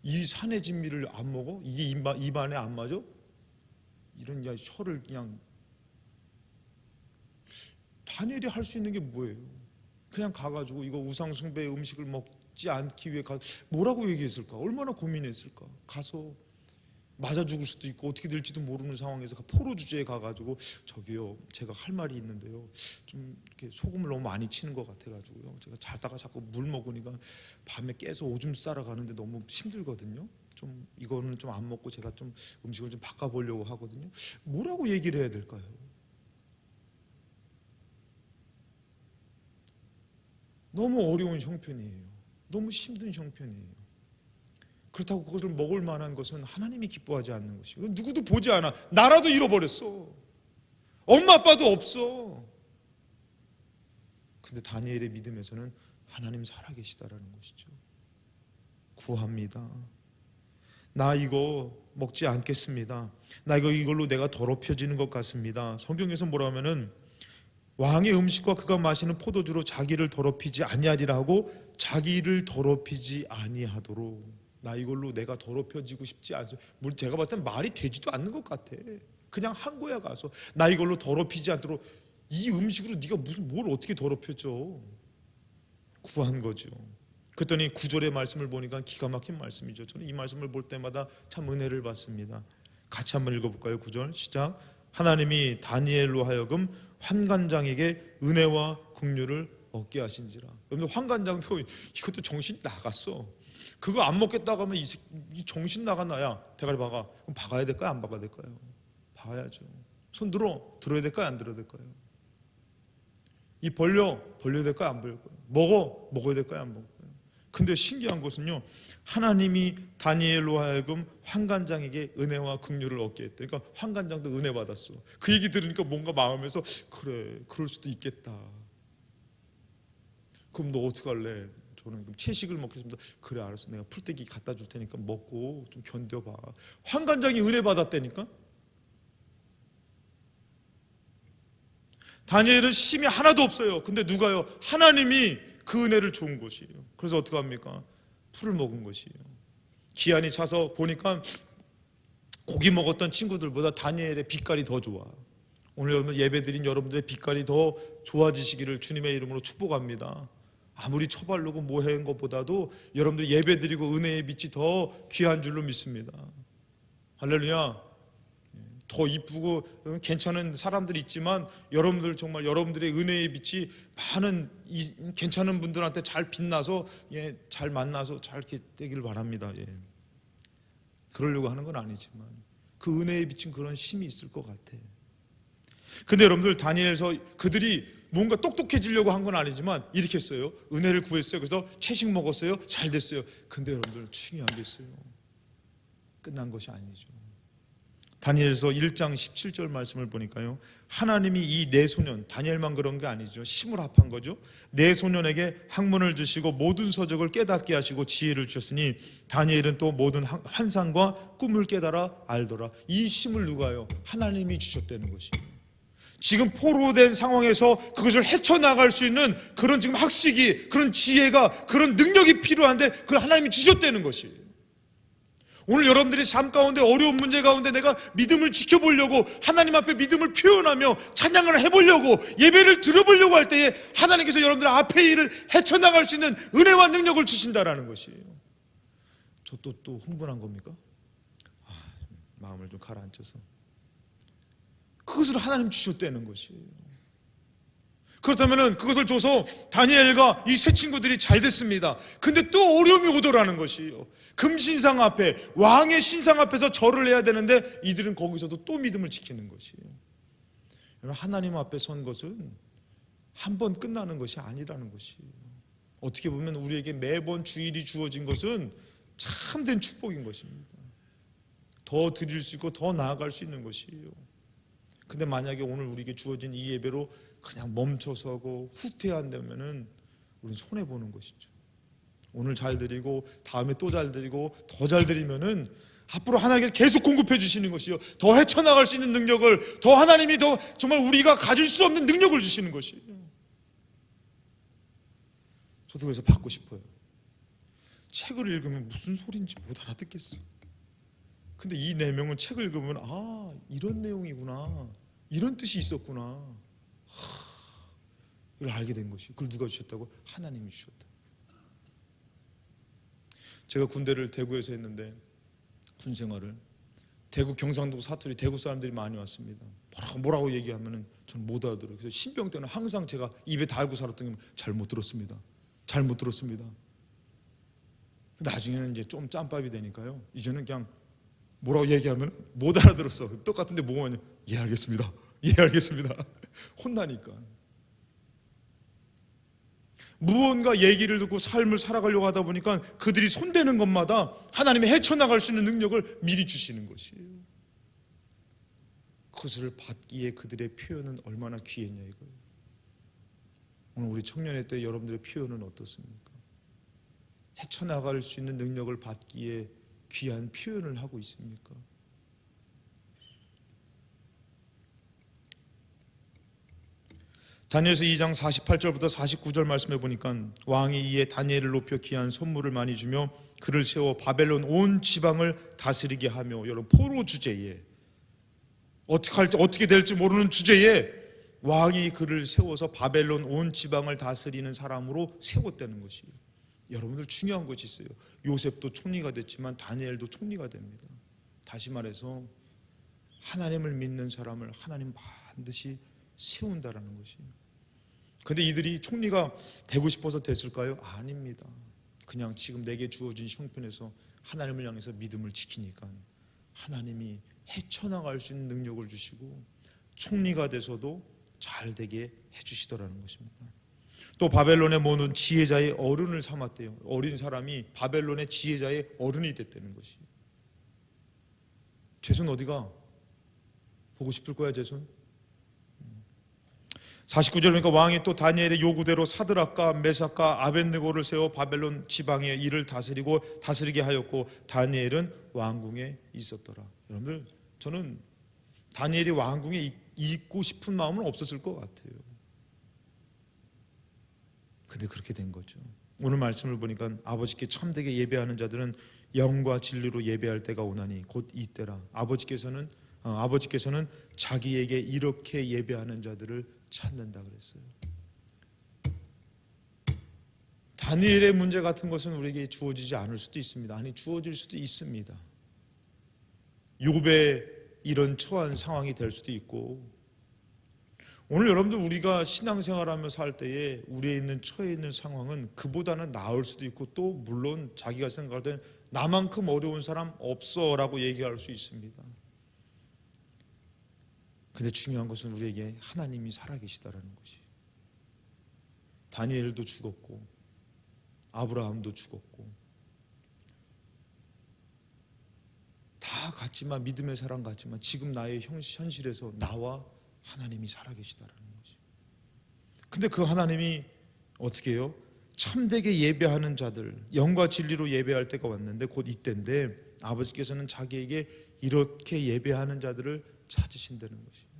이 산의 진미를 안 먹어? 이게 입안에 안 맞아? 이런 혀를 그냥. 다니엘이 할 수 있는 게 뭐예요? 그냥 가가지고 이거 우상숭배의 음식을 먹지 않기 위해 뭐라고 얘기했을까? 얼마나 고민했을까? 가서 맞아 죽을 수도 있고 어떻게 될지도 모르는 상황에서 포로 주제에 가가지고 저기요 제가 할 말이 있는데요 좀 이렇게 소금을 너무 많이 치는 것 같아가지고요 제가 자다가 자꾸 물 먹으니까 밤에 깨서 오줌 싸러 가는데 너무 힘들거든요. 좀 이거는 좀 안 먹고 제가 좀 음식을 좀 바꿔보려고 하거든요. 뭐라고 얘기를 해야 될까요? 너무 어려운 형편이에요. 너무 힘든 형편이에요. 그렇다고 그것을 먹을 만한 것은 하나님이 기뻐하지 않는 것이고 누구도 보지 않아. 나라도 잃어버렸어. 엄마 아빠도 없어. 근데 다니엘의 믿음에서는 하나님 살아계시다라는 것이죠. 구합니다. 나 이거 먹지 않겠습니다. 나 이걸로 내가 더럽혀지는 것 같습니다. 성경에서 뭐라 하면은 왕의 음식과 그가 마시는 포도주로 자기를 더럽히지 아니하리라 하고 자기를 더럽히지 아니하도록. 나 이걸로 내가 더럽혀지고 싶지 않습니다. 물론 제가 봤을 땐 말이 되지도 않는 것 같아. 그냥 한 거야. 가서 나 이걸로 더럽히지 않도록. 이 음식으로 네가 무슨 뭘 어떻게 더럽혀져. 구한 거죠. 그랬더니 9절의 말씀을 보니까 기가 막힌 말씀이죠. 저는 이 말씀을 볼 때마다 참 은혜를 받습니다. 같이 한번 읽어볼까요? 9절 시작. 하나님이 다니엘로 하여금 환관장에게 은혜와 긍휼을 얻게 하신지라. 여러분들 환관장도 이것도 정신이 나갔어. 그거 안 먹겠다고 하면 이 정신 나간 나야. 대가리 박아. 그럼 박아야 될까요? 안 박아야 될까요? 박아야죠. 손 들어야 될까요? 안 들어야 될까요? 입 벌려야 될까요? 안 벌려야 될까요? 먹어야 될까요? 안 먹어야 될까요? 근데 신기한 것은요, 하나님이 다니엘로 하여금 환관장에게 은혜와 긍휼을 얻게 했대. 그러니까 환관장도 은혜 받았어. 그 얘기 들으니까 뭔가 마음에서 그래, 그럴 수도 있겠다. 그럼 너 어떡할래? 저는 그럼 채식을 먹겠습니다. 그래, 알았어. 내가 풀떼기 갖다 줄 테니까 먹고 좀 견뎌봐. 환관장이 은혜 받았다니까. 다니엘은 힘이 하나도 없어요. 근데 누가요? 하나님이 그 은혜를 준 것이에요. 그래서 어떻게 합니까? 풀을 먹은 것이에요. 기한이 차서 보니까 고기 먹었던 친구들보다 다니엘의 빛깔이 더 좋아. 오늘 여러분 예배드린 여러분들의 빛깔이 더 좋아지시기를 주님의 이름으로 축복합니다. 아무리 처바르고 뭐한 것보다도 여러분들 예배드리고 은혜의 빛이 더 귀한 줄로 믿습니다. 할렐루야. 더 이쁘고 괜찮은 사람들이 있지만 여러분들 정말 여러분들의 은혜의 빛이 많은 괜찮은 분들한테 잘 빛나서 잘 만나서 잘 이렇게 되기를 바랍니다. 그러려고 하는 건 아니지만 그 은혜의 빛은 그런 힘이 있을 것 같아. 근데 여러분들 다니엘서 그들이 뭔가 똑똑해지려고 한 건 아니지만 이렇게 했어요. 은혜를 구했어요. 그래서 채식 먹었어요. 잘 됐어요. 근데 여러분들 중요한 게 있어요. 끝난 것이 아니죠. 다니엘서 1장 17절 말씀을 보니까요, 하나님이 이 네 소년, 다니엘만 그런 게 아니죠. 힘을 합한 거죠. 네 소년에게 학문을 주시고 모든 서적을 깨닫게 하시고 지혜를 주셨으니 다니엘은 또 모든 환상과 꿈을 깨달아 알더라. 이 힘을 누가요? 하나님이 주셨다는 것이에요. 지금 포로된 상황에서 그것을 헤쳐나갈 수 있는 그런 지금 학식이, 그런 지혜가, 그런 능력이 필요한데 그걸 하나님이 주셨다는 것이에요. 오늘 여러분들이 삶 가운데 어려운 문제 가운데 내가 믿음을 지켜보려고 하나님 앞에 믿음을 표현하며 찬양을 해보려고 예배를 드려보려고 할 때에 하나님께서 여러분들 앞에 일을 헤쳐나갈 수 있는 은혜와 능력을 주신다라는 것이에요. 저 또 흥분한 겁니까? 마음을 좀 가라앉혀서 그것을 하나님 주셨다는 것이에요. 그렇다면 그것을 줘서 다니엘과 이 세 친구들이 잘 됐습니다. 근데 또 어려움이 오더라는 것이에요. 금신상 앞에, 왕의 신상 앞에서 절을 해야 되는데 이들은 거기서도 또 믿음을 지키는 것이에요. 하나님 앞에 선 것은 한 번 끝나는 것이 아니라는 것이에요. 어떻게 보면 우리에게 매번 주일이 주어진 것은 참된 축복인 것입니다. 더 드릴 수 있고 더 나아갈 수 있는 것이에요. 근데 만약에 오늘 우리에게 주어진 이 예배로 그냥 멈춰서고 후퇴한다면은 우리는 손해보는 것이죠. 오늘 잘 드리고 다음에 또 잘 드리고 더 잘 드리면은 앞으로 하나님께서 계속 공급해 주시는 것이요, 더 헤쳐나갈 수 있는 능력을, 더 하나님이 더 정말 우리가 가질 수 없는 능력을 주시는 것이에요. 저도 그래서 받고 싶어요. 책을 읽으면 무슨 소리인지 못 알아듣겠어. 근데 이 네 명은 책을 읽으면 이런 내용이구나, 이런 뜻이 있었구나, 이걸 알게 된 것이. 그걸 누가 주셨다고? 하나님이 주셨다. 제가 군대를 대구에서 했는데 군 생활을, 대구 경상도 사투리, 대구 사람들이 많이 왔습니다. 뭐라고 얘기하면은 저는 못 알아들어요. 그래서 신병 때는 항상 제가 입에 달고 살았던 게 잘못 들었습니다. 잘못 들었습니다. 나중에는 이제 좀 짬밥이 되니까요, 이제는 그냥 뭐라고 얘기하면 못 알아들었어. 똑같은데 뭐가 하냐, 예 알겠습니다, 예 알겠습니다. 혼나니까. 무언가 얘기를 듣고 삶을 살아가려고 하다 보니까 그들이 손대는 것마다 하나님이 헤쳐나갈 수 있는 능력을 미리 주시는 것이에요. 그것을 받기에 그들의 표현은 얼마나 귀했냐 이거예요. 오늘 우리 청년의 때 여러분들의 표현은 어떻습니까? 헤쳐나갈 수 있는 능력을 받기에 귀한 표현을 하고 있습니까? 다니엘서 2장 48절부터 49절 말씀해 보니까 왕이 이에 다니엘을 높여 귀한 선물을 많이 주며 그를 세워 바벨론 온 지방을 다스리게 하며, 여러분 포로 주제에 어떻게 될지 모르는 주제에 왕이 그를 세워서 바벨론 온 지방을 다스리는 사람으로 세웠다는 것이에요. 여러분들 중요한 것이 있어요. 요셉도 총리가 됐지만 다니엘도 총리가 됩니다. 다시 말해서 하나님을 믿는 사람을 하나님 반드시 세운다라는 것이에요. 근데 이들이 총리가 되고 싶어서 됐을까요? 아닙니다. 그냥 지금 내게 주어진 형편에서 하나님을 향해서 믿음을 지키니까 하나님이 헤쳐나갈 수 있는 능력을 주시고 총리가 돼서도 잘 되게 해주시더라는 것입니다. 또 바벨론에 모는 지혜자의 어른을 삼았대요. 어린 사람이 바벨론의 지혜자의 어른이 됐다는 것이에요. 제손 어디가? 보고 싶을 거야 제손. 49절 보니까 왕이 또 다니엘의 요구대로 사드락과 메삭과 아벳느고를 세워 바벨론 지방에 이를 다스리게 하였고 다니엘은 왕궁에 있었더라. 여러분들, 저는 다니엘이 왕궁에 있고 싶은 마음은 없었을 것 같아요. 근데 그렇게 된 거죠. 오늘 말씀을 보니까 아버지께 참되게 예배하는 자들은 영과 진리로 예배할 때가 오나니 곧 이때라. 아버지께서는 자기에게 이렇게 예배하는 자들을 찾는다 그랬어요. 다니엘의 문제 같은 것은 우리에게 주어지지 않을 수도 있습니다. 아니, 주어질 수도 있습니다. 욥의 이런 처한 상황이 될 수도 있고, 오늘 여러분들 우리가 신앙생활하며 살 때에 우리에 있는 처해 있는 상황은 그보다는 나을 수도 있고, 또 물론 자기가 생각할 때 나만큼 어려운 사람 없어 라고 얘기할 수 있습니다. 근데 중요한 것은 우리에게 하나님이 살아계시다라는 것이. 다니엘도 죽었고 아브라함도 죽었고 다 같지만, 믿음의 사람 같지만 지금 나의 현실에서 나와 하나님이 살아계시다라는 거지. 근데 그 하나님이 어떻게 해요? 참되게 예배하는 자들, 영과 진리로 예배할 때가 왔는데 곧 이때인데 아버지께서는 자기에게 이렇게 예배하는 자들을 찾으신다는 것이에요.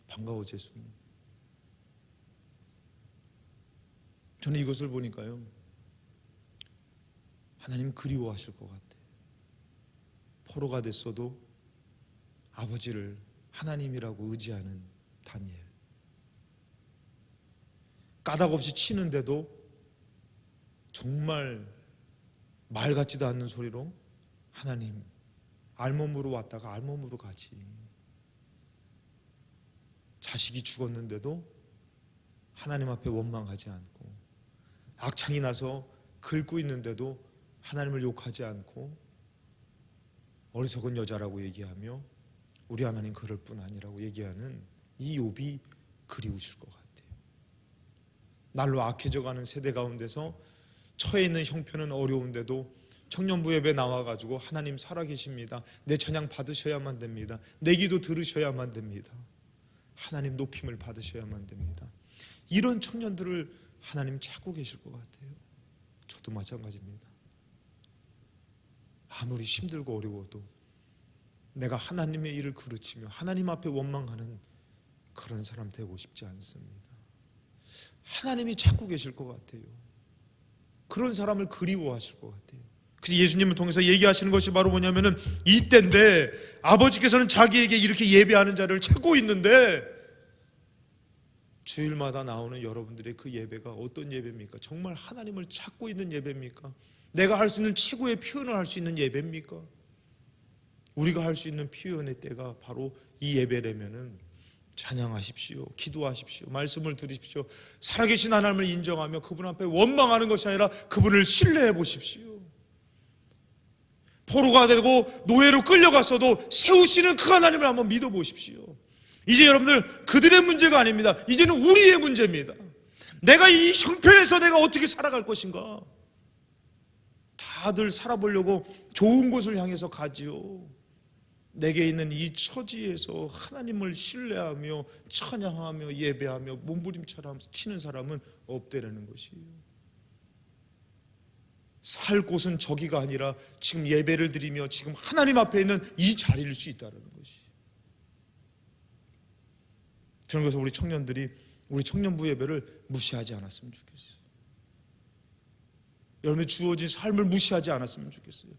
반가워 제수. 저는 이것을 보니까요, 하나님 그리워하실 것 같아요. 포로가 됐어도 아버지를 하나님이라고 의지하는 다니엘, 까닭없이 치는데도 정말 말 같지도 않는 소리로 하나님, 알몸으로 왔다가 알몸으로 가지. 자식이 죽었는데도 하나님 앞에 원망하지 않고, 악창이 나서 긁고 있는데도 하나님을 욕하지 않고, 어리석은 여자라고 얘기하며 우리 하나님 그럴 뿐 아니라고 얘기하는 이 욥이 그리우실 것 같아요. 날로 악해져가는 세대 가운데서 처해 있는 형편은 어려운데도 청년부 예배 나와가지고 하나님 살아계십니다, 내 찬양 받으셔야만 됩니다, 내 기도 들으셔야만 됩니다, 하나님 높임을 받으셔야만 됩니다, 이런 청년들을 하나님 찾고 계실 것 같아요. 저도 마찬가지입니다. 아무리 힘들고 어려워도 내가 하나님의 일을 그르치며 하나님 앞에 원망하는 그런 사람 되고 싶지 않습니다. 하나님이 찾고 계실 것 같아요. 그런 사람을 그리워하실 것 같아요. 그래서 예수님을 통해서 얘기하시는 것이 바로 뭐냐면은 이때인데 아버지께서는 자기에게 이렇게 예배하는 자를 찾고 있는데, 주일마다 나오는 여러분들의 그 예배가 어떤 예배입니까? 정말 하나님을 찾고 있는 예배입니까? 내가 할 수 있는 최고의 표현을 할 수 있는 예배입니까? 우리가 할 수 있는 표현의 때가 바로 이 예배라면은 찬양하십시오, 기도하십시오, 말씀을 들으십시오, 살아계신 하나님을 인정하며 그분 앞에 원망하는 것이 아니라 그분을 신뢰해 보십시오. 포로가 되고 노예로 끌려갔어도 세우시는 그 하나님을 한번 믿어보십시오. 이제 여러분들 그들의 문제가 아닙니다. 이제는 우리의 문제입니다. 내가 이 형편에서 내가 어떻게 살아갈 것인가. 다들 살아보려고 좋은 곳을 향해서 가지요. 내게 있는 이 처지에서 하나님을 신뢰하며 찬양하며 예배하며 몸부림처럼 치는 사람은 없다라는 것이에요. 살 곳은 저기가 아니라 지금 예배를 드리며 지금 하나님 앞에 있는 이 자리일 수 있다는 것이. 저는 그래서 우리 청년들이 우리 청년부 예배를 무시하지 않았으면 좋겠어요. 여러분이 주어진 삶을 무시하지 않았으면 좋겠어요.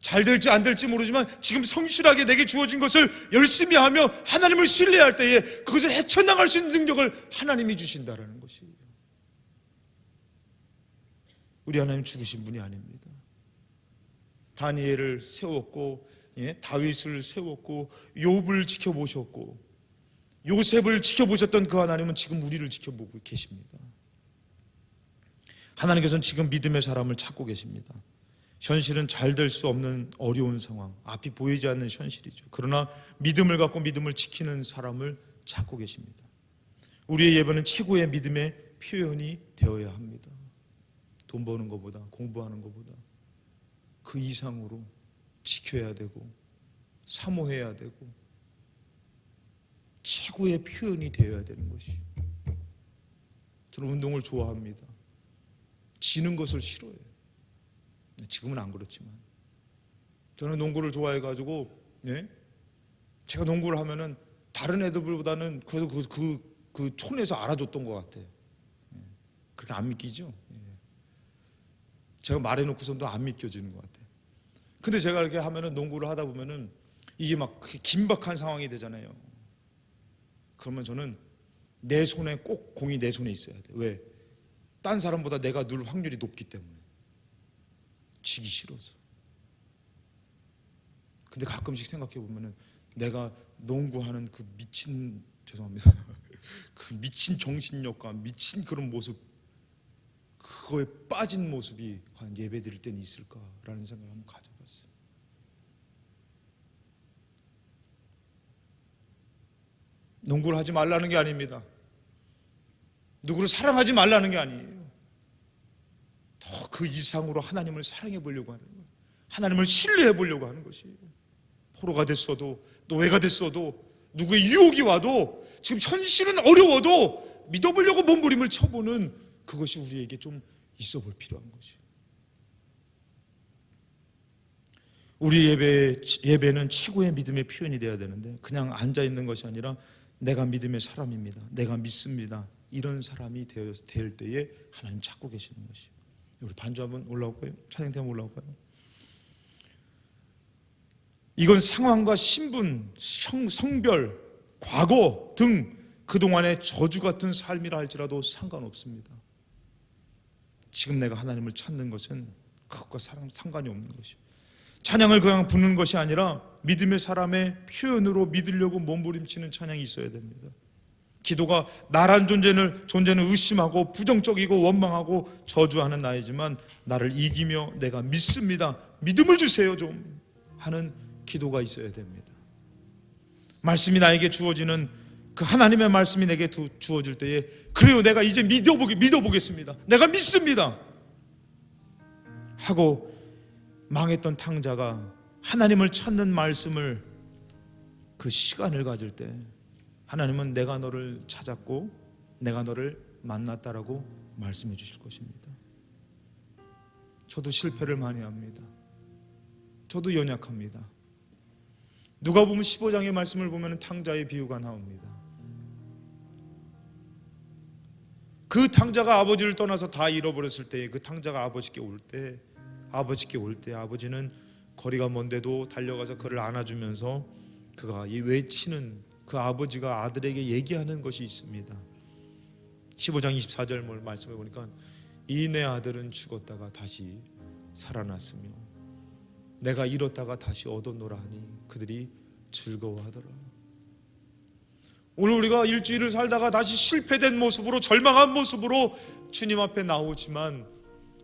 잘 될지 안 될지 모르지만 지금 성실하게 내게 주어진 것을 열심히 하며 하나님을 신뢰할 때에 그것을 헤쳐나갈 수 있는 능력을 하나님이 주신다라는 것이에요. 우리 하나님 죽으신 분이 아닙니다. 다니엘을 세웠고 다윗을 세웠고 욥을 지켜보셨고 요셉을 지켜보셨던 그 하나님은 지금 우리를 지켜보고 계십니다. 하나님께서는 지금 믿음의 사람을 찾고 계십니다. 현실은 잘 될 수 없는 어려운 상황, 앞이 보이지 않는 현실이죠. 그러나 믿음을 갖고 믿음을 지키는 사람을 찾고 계십니다. 우리의 예배는 최고의 믿음의 표현이 되어야 합니다. 돈 버는 것보다, 공부하는 것보다 그 이상으로 지켜야 되고 사모해야 되고 최고의 표현이 되어야 되는 것이. 저는 운동을 좋아합니다. 지는 것을 싫어해요. 지금은 안 그렇지만 저는 농구를 좋아해가지고 제가 농구를 하면은 다른 애들보다는 그래도 그 촌에서 알아줬던 것 같아요. 그렇게 안 믿기죠? 제가 말해놓고선도 안 믿겨지는 것 같아요. 근데 제가 이렇게 하면은 농구를 하다 보면은 이게 막 긴박한 상황이 되잖아요. 그러면 저는 내 손에 꼭 공이 내 손에 있어야 돼요. 왜? 딴 사람보다 내가 늘 확률이 높기 때문에. 지기 싫어서. 근데 가끔씩 생각해 보면은 내가 농구하는 그 미친, 죄송합니다, 그 미친 정신력과 미친 그런 모습, 그거에 빠진 모습이 과연 예배 드릴 때는 있을까라는 생각을 한번 가져봤어요. 농구를 하지 말라는 게 아닙니다. 누구를 사랑하지 말라는 게 아니에요. 더 그 이상으로 하나님을 사랑해 보려고 하는 거예요. 하나님을 신뢰해 보려고 하는 것이에요. 포로가 됐어도 노예가 됐어도 누구의 유혹이 와도 지금 현실은 어려워도 믿어보려고 몸부림을 쳐보는 그것이 우리에게 좀 있어 볼 필요한 것이에요. 우리 예배는 최고의 믿음의 표현이 되어야 되는데 그냥 앉아있는 것이 아니라 내가 믿음의 사람입니다, 내가 믿습니다, 이런 사람이 될 때에 하나님 찾고 계시는 것이에요. 우리 반주 한번 올라올까요? 찬양대 한번 올라올까요? 이건 상황과 신분, 성별, 과거 등 그동안의 저주 같은 삶이라 할지라도 상관없습니다. 지금 내가 하나님을 찾는 것은 그것과 상관이 없는 것이에요. 찬양을 그냥 부르는 것이 아니라 믿음의 사람의 표현으로 믿으려고 몸부림치는 찬양이 있어야 됩니다. 기도가 나란 존재는 의심하고 부정적이고 원망하고 저주하는 나이지만 나를 이기며 내가 믿습니다, 믿음을 주세요 좀 하는 기도가 있어야 됩니다. 말씀이 나에게 주어지는 그 하나님의 말씀이 내게 주어질 때에 그래요, 내가 이제 믿어보겠습니다, 내가 믿습니다 하고 망했던 탕자가 하나님을 찾는 말씀을 그 시간을 가질 때 하나님은 내가 너를 찾았고 내가 너를 만났다라고 말씀해 주실 것입니다. 저도 실패를 많이 합니다. 저도 연약합니다. 누가복음 15장의 말씀을 보면 탕자의 비유가 나옵니다. 그 탕자가 아버지를 떠나서 다 잃어버렸을 때 그 탕자가 아버지께 올 때 아버지는 거리가 먼데도 달려가서 그를 안아주면서 그가 외치는 그 아버지가 아들에게 얘기하는 것이 있습니다. 15장 24절 말씀해 보니까 이 내 아들은 죽었다가 다시 살아났으며 내가 잃었다가 다시 얻었노라 하니 그들이 즐거워하더라. 오늘 우리가 일주일을 살다가 다시 실패된 모습으로 절망한 모습으로 주님 앞에 나오지만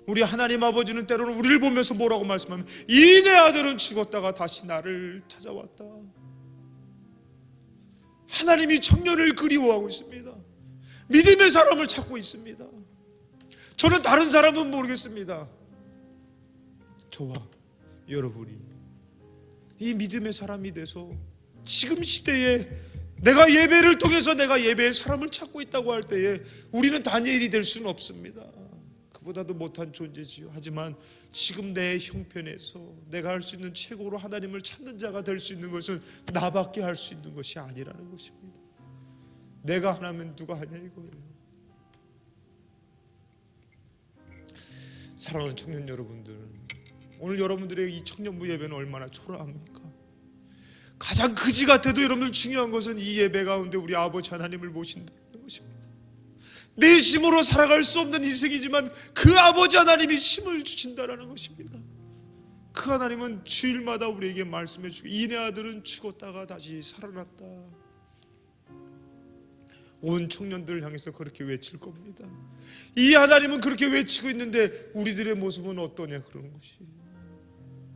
우리 하나님 아버지는 때로는 우리를 보면서 뭐라고 말씀하면 이 내 아들은 죽었다가 다시 나를 찾아왔다. 하나님이 청년을 그리워하고 있습니다. 믿음의 사람을 찾고 있습니다. 저는 다른 사람은 모르겠습니다. 저와 여러분이 이 믿음의 사람이 돼서 지금 시대에 내가 예배를 통해서 내가 예배의 사람을 찾고 있다고 할 때에 우리는 다니엘이 될 수는 없습니다. 그보다도 못한 존재지요. 하지만 지금 내 형편에서 내가 할 수 있는 최고로 하나님을 찾는 자가 될 수 있는 것은 나밖에 할 수 있는 것이 아니라는 것입니다. 내가 하나면 누가 하냐 이거예요. 사랑하는 청년 여러분들, 오늘 여러분들의 이 청년부 예배는 얼마나 초라합니까? 가장 그지 같아도 여러분들 중요한 것은 이 예배 가운데 우리 아버지 하나님을 모신다는 것입니다. 내 힘으로 살아갈 수 없는 인생이지만 그 아버지 하나님이 힘을 주신다는 것입니다. 그 하나님은 주일마다 우리에게 말씀해 주고 이내 아들은 죽었다가 다시 살아났다. 온 청년들을 향해서 그렇게 외칠 겁니다. 이 하나님은 그렇게 외치고 있는데 우리들의 모습은 어떠냐 그런 것이.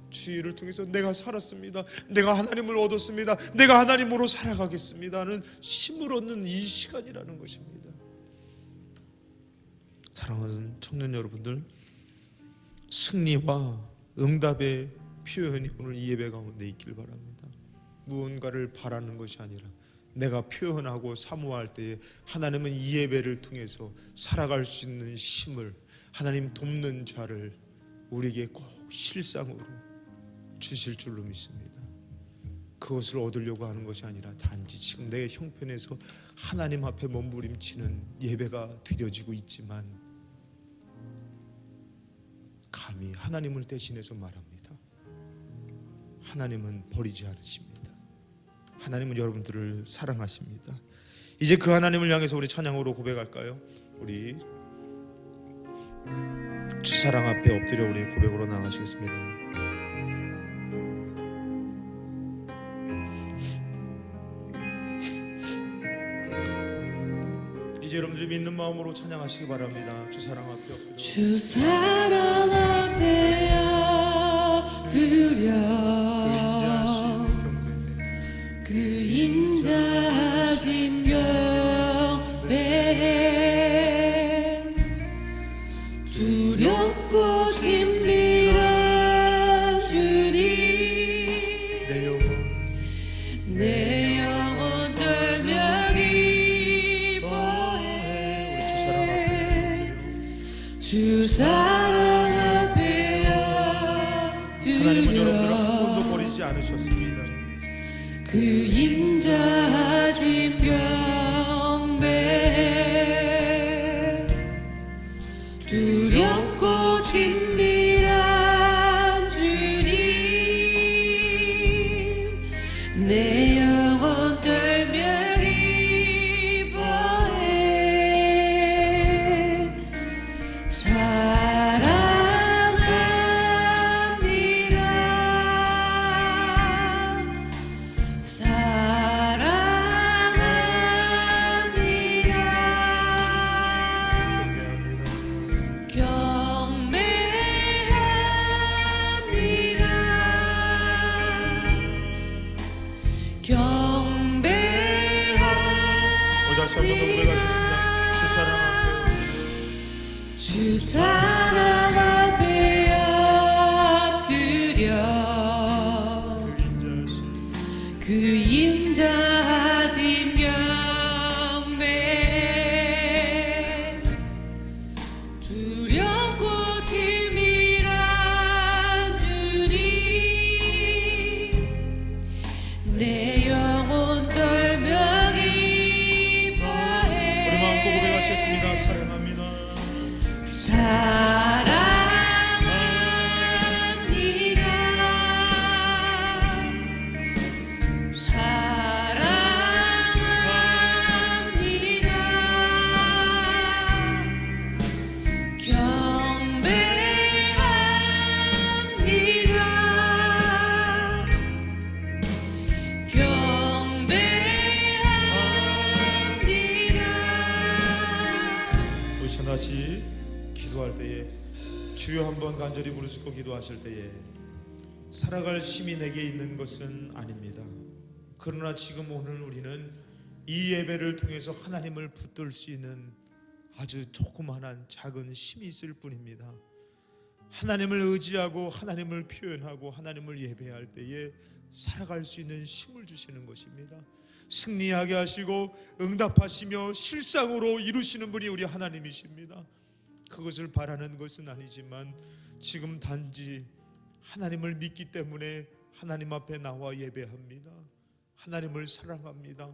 주일을 통해서 내가 살았습니다. 내가 하나님을 얻었습니다. 내가 하나님으로 살아가겠습니다 하는 힘을 얻는 이 시간이라는 것입니다. 사랑하는 청년 여러분들, 승리와 응답의 표현이 오늘 이 예배 가운데 있길 바랍니다. 무언가를 바라는 것이 아니라 내가 표현하고 사모할 때에 하나님은 이 예배를 통해서 살아갈 수 있는 힘을, 하나님 돕는 자를 우리에게 꼭 실상으로 주실 줄로 믿습니다. 그것을 얻으려고 하는 것이 아니라 단지 지금 내 형편에서 하나님 앞에 몸부림치는 예배가 드려지고 있지만 감히 하나님을 대신해서 말합니다. 하나님은 버리지 않으십니다. 하나님은 여러분들을 사랑하십니다. 이제 그 하나님을 향해서 우리 찬양으로 고백할까요? 우리 주사랑 앞에 엎드려 우리 고백으로 나가시겠습니다. 이제 여러분들이 믿는 마음으로 찬양하시기 바랍니다. 주사랑 앞에 엎드려 주사랑 앞에 엎드려 그 인자하심 경배해 두렵고 진밀한 주님 내 영혼 떨며 기뻐해 주사랑 앞에 하나님은 여러분들을 한 번도 버리지 않으셨습니다. 그 인자하심 경배 두렵고 진밀한 주님 내 영혼 떨며 기뻐해 다시 한 번 더 고백하겠습니다. 주사랑 앞에 엎드려 그 인자하심 경배 두렵고 치밀한 주님 내 영혼 떨며 기뻐해 우리 마음껏 고백하시겠습니다. 사랑합니다. 다시 기도할 때에 주여 한번 간절히 부르짖고 기도하실 때에 살아갈 힘이 내게 있는 것은 아닙니다. 그러나 지금 오늘 우리는 이 예배를 통해서 하나님을 붙들 수 있는 아주 조그만한 작은 힘이 있을 뿐입니다. 하나님을 의지하고 하나님을 표현하고 하나님을 예배할 때에 살아갈 수 있는 힘을 주시는 것입니다. 승리하게 하시고 응답하시며 실상으로 이루시는 분이 우리 하나님이십니다. 그것을 바라는 것은 아니지만 지금 단지 하나님을 믿기 때문에 하나님 앞에 나와 예배합니다. 하나님을 사랑합니다.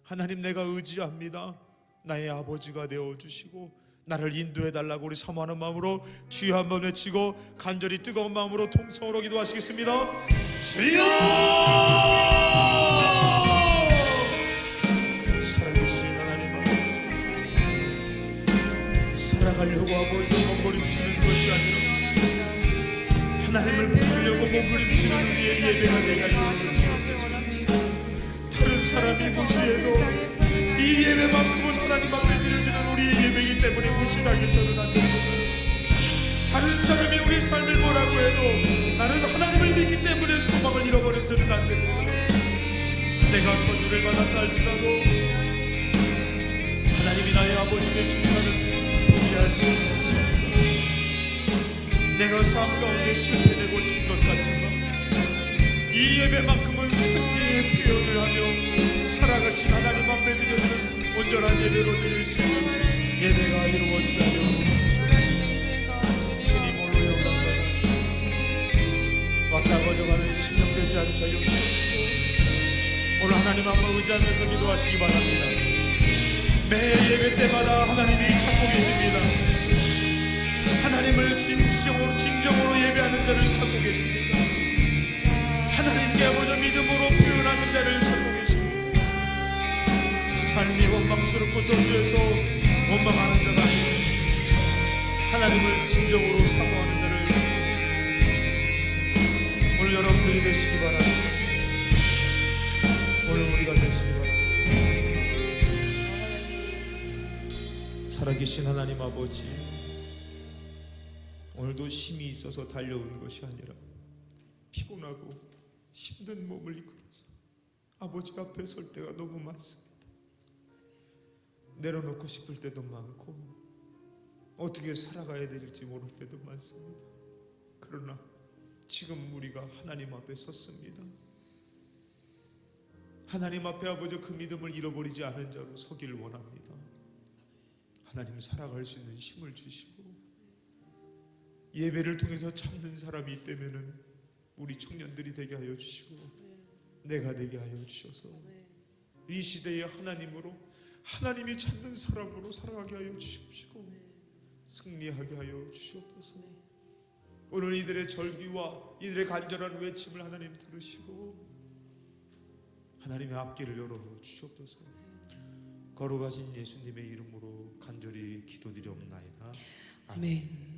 하나님, 내가 의지합니다. 나의 아버지가 되어주시고 나를 인도해 달라고 우리 사모하는 마음으로 주여 한번 외치고 간절히 뜨거운 마음으로 통성으로 기도하시겠습니다. 주여! 살아계신 하나님 아버지, 살아가려고 아버지 몸부림치는 것이 아니라 하나님을 붙들려고 몸부림치는 우리의 예배가 되게 하여 주시옵소서. 다른 사람이 무시해도 이 예배만큼은 하나님 앞에 드려지는 우리의 예배이기 때문에 무시당해서는 안 됩니다. 다른 사람이 우리 삶을 뭐라고 해도 나는 하나님을 믿기 때문에 소망을 잃어버려서는 안 됩니다. 내가 저주를 받았다 할지라도 하나님이 나의 아버지 되신 나는 포기할 수 없습니다. 내가 삶 가운데 실패되고 진 것 같지만 이 예배만큼은 승리의 표현을 하며 살아가신 하나님 앞에 드려지는 온전한 예배로 드리시는 예배가 이루어지게 하여 주시옵소서. 주님 홀로 영광 받으시옵소서. 왔다 거져가는 신령되지 않게 하여 주시옵소서. 오늘 하나님 앞에 의지하면서 기도하시기 바랍니다. 매 예배 때마다 하나님이 찾고 계십니다. 하나님을 진정으로 예배하는 자를 찾고 계십니다. 하나님께 아버지 믿음으로 표현하는 자를 찾고 계십니다. 삶이 원망스럽고 저주해서 원망하는 자가 아니라 하나님을 진정으로 사모하는 자를 찾고 계십니다. 오늘 여러분들이 되시기 바랍니다. 오늘 우리가 되시기 바랍니다. 살아계신 하나님 아버지, 오늘도 힘이 있어서 달려온 것이 아니라 피곤하고 힘든 몸을 이끌어서 아버지 앞에 설 때가 너무 많습니다. 내려놓고 싶을 때도 많고 어떻게 살아가야 될지 모를 때도 많습니다. 그러나 지금 우리가 하나님 앞에 섰습니다. 하나님 앞에 아버지 그 믿음을 잃어버리지 않은 자로 서길 원합니다. 하나님, 살아갈 수 있는 힘을 주시고 예배를 통해서 참는 사람이 있다면은 우리 청년들이 되게 하여 주시고 내가 되게 하여 주셔서 이 시대의 하나님으로, 하나님이 찾는 사람으로 살아가게 하여 주시옵시고 승리하게 하여 주시옵소서. 오늘 이들의 절기와 이들의 간절한 외침을 하나님 들으시고 하나님의 앞길을 열어 주시옵소서. 거룩하신 예수님의 이름으로 간절히 기도드리옵나이다. 아멘.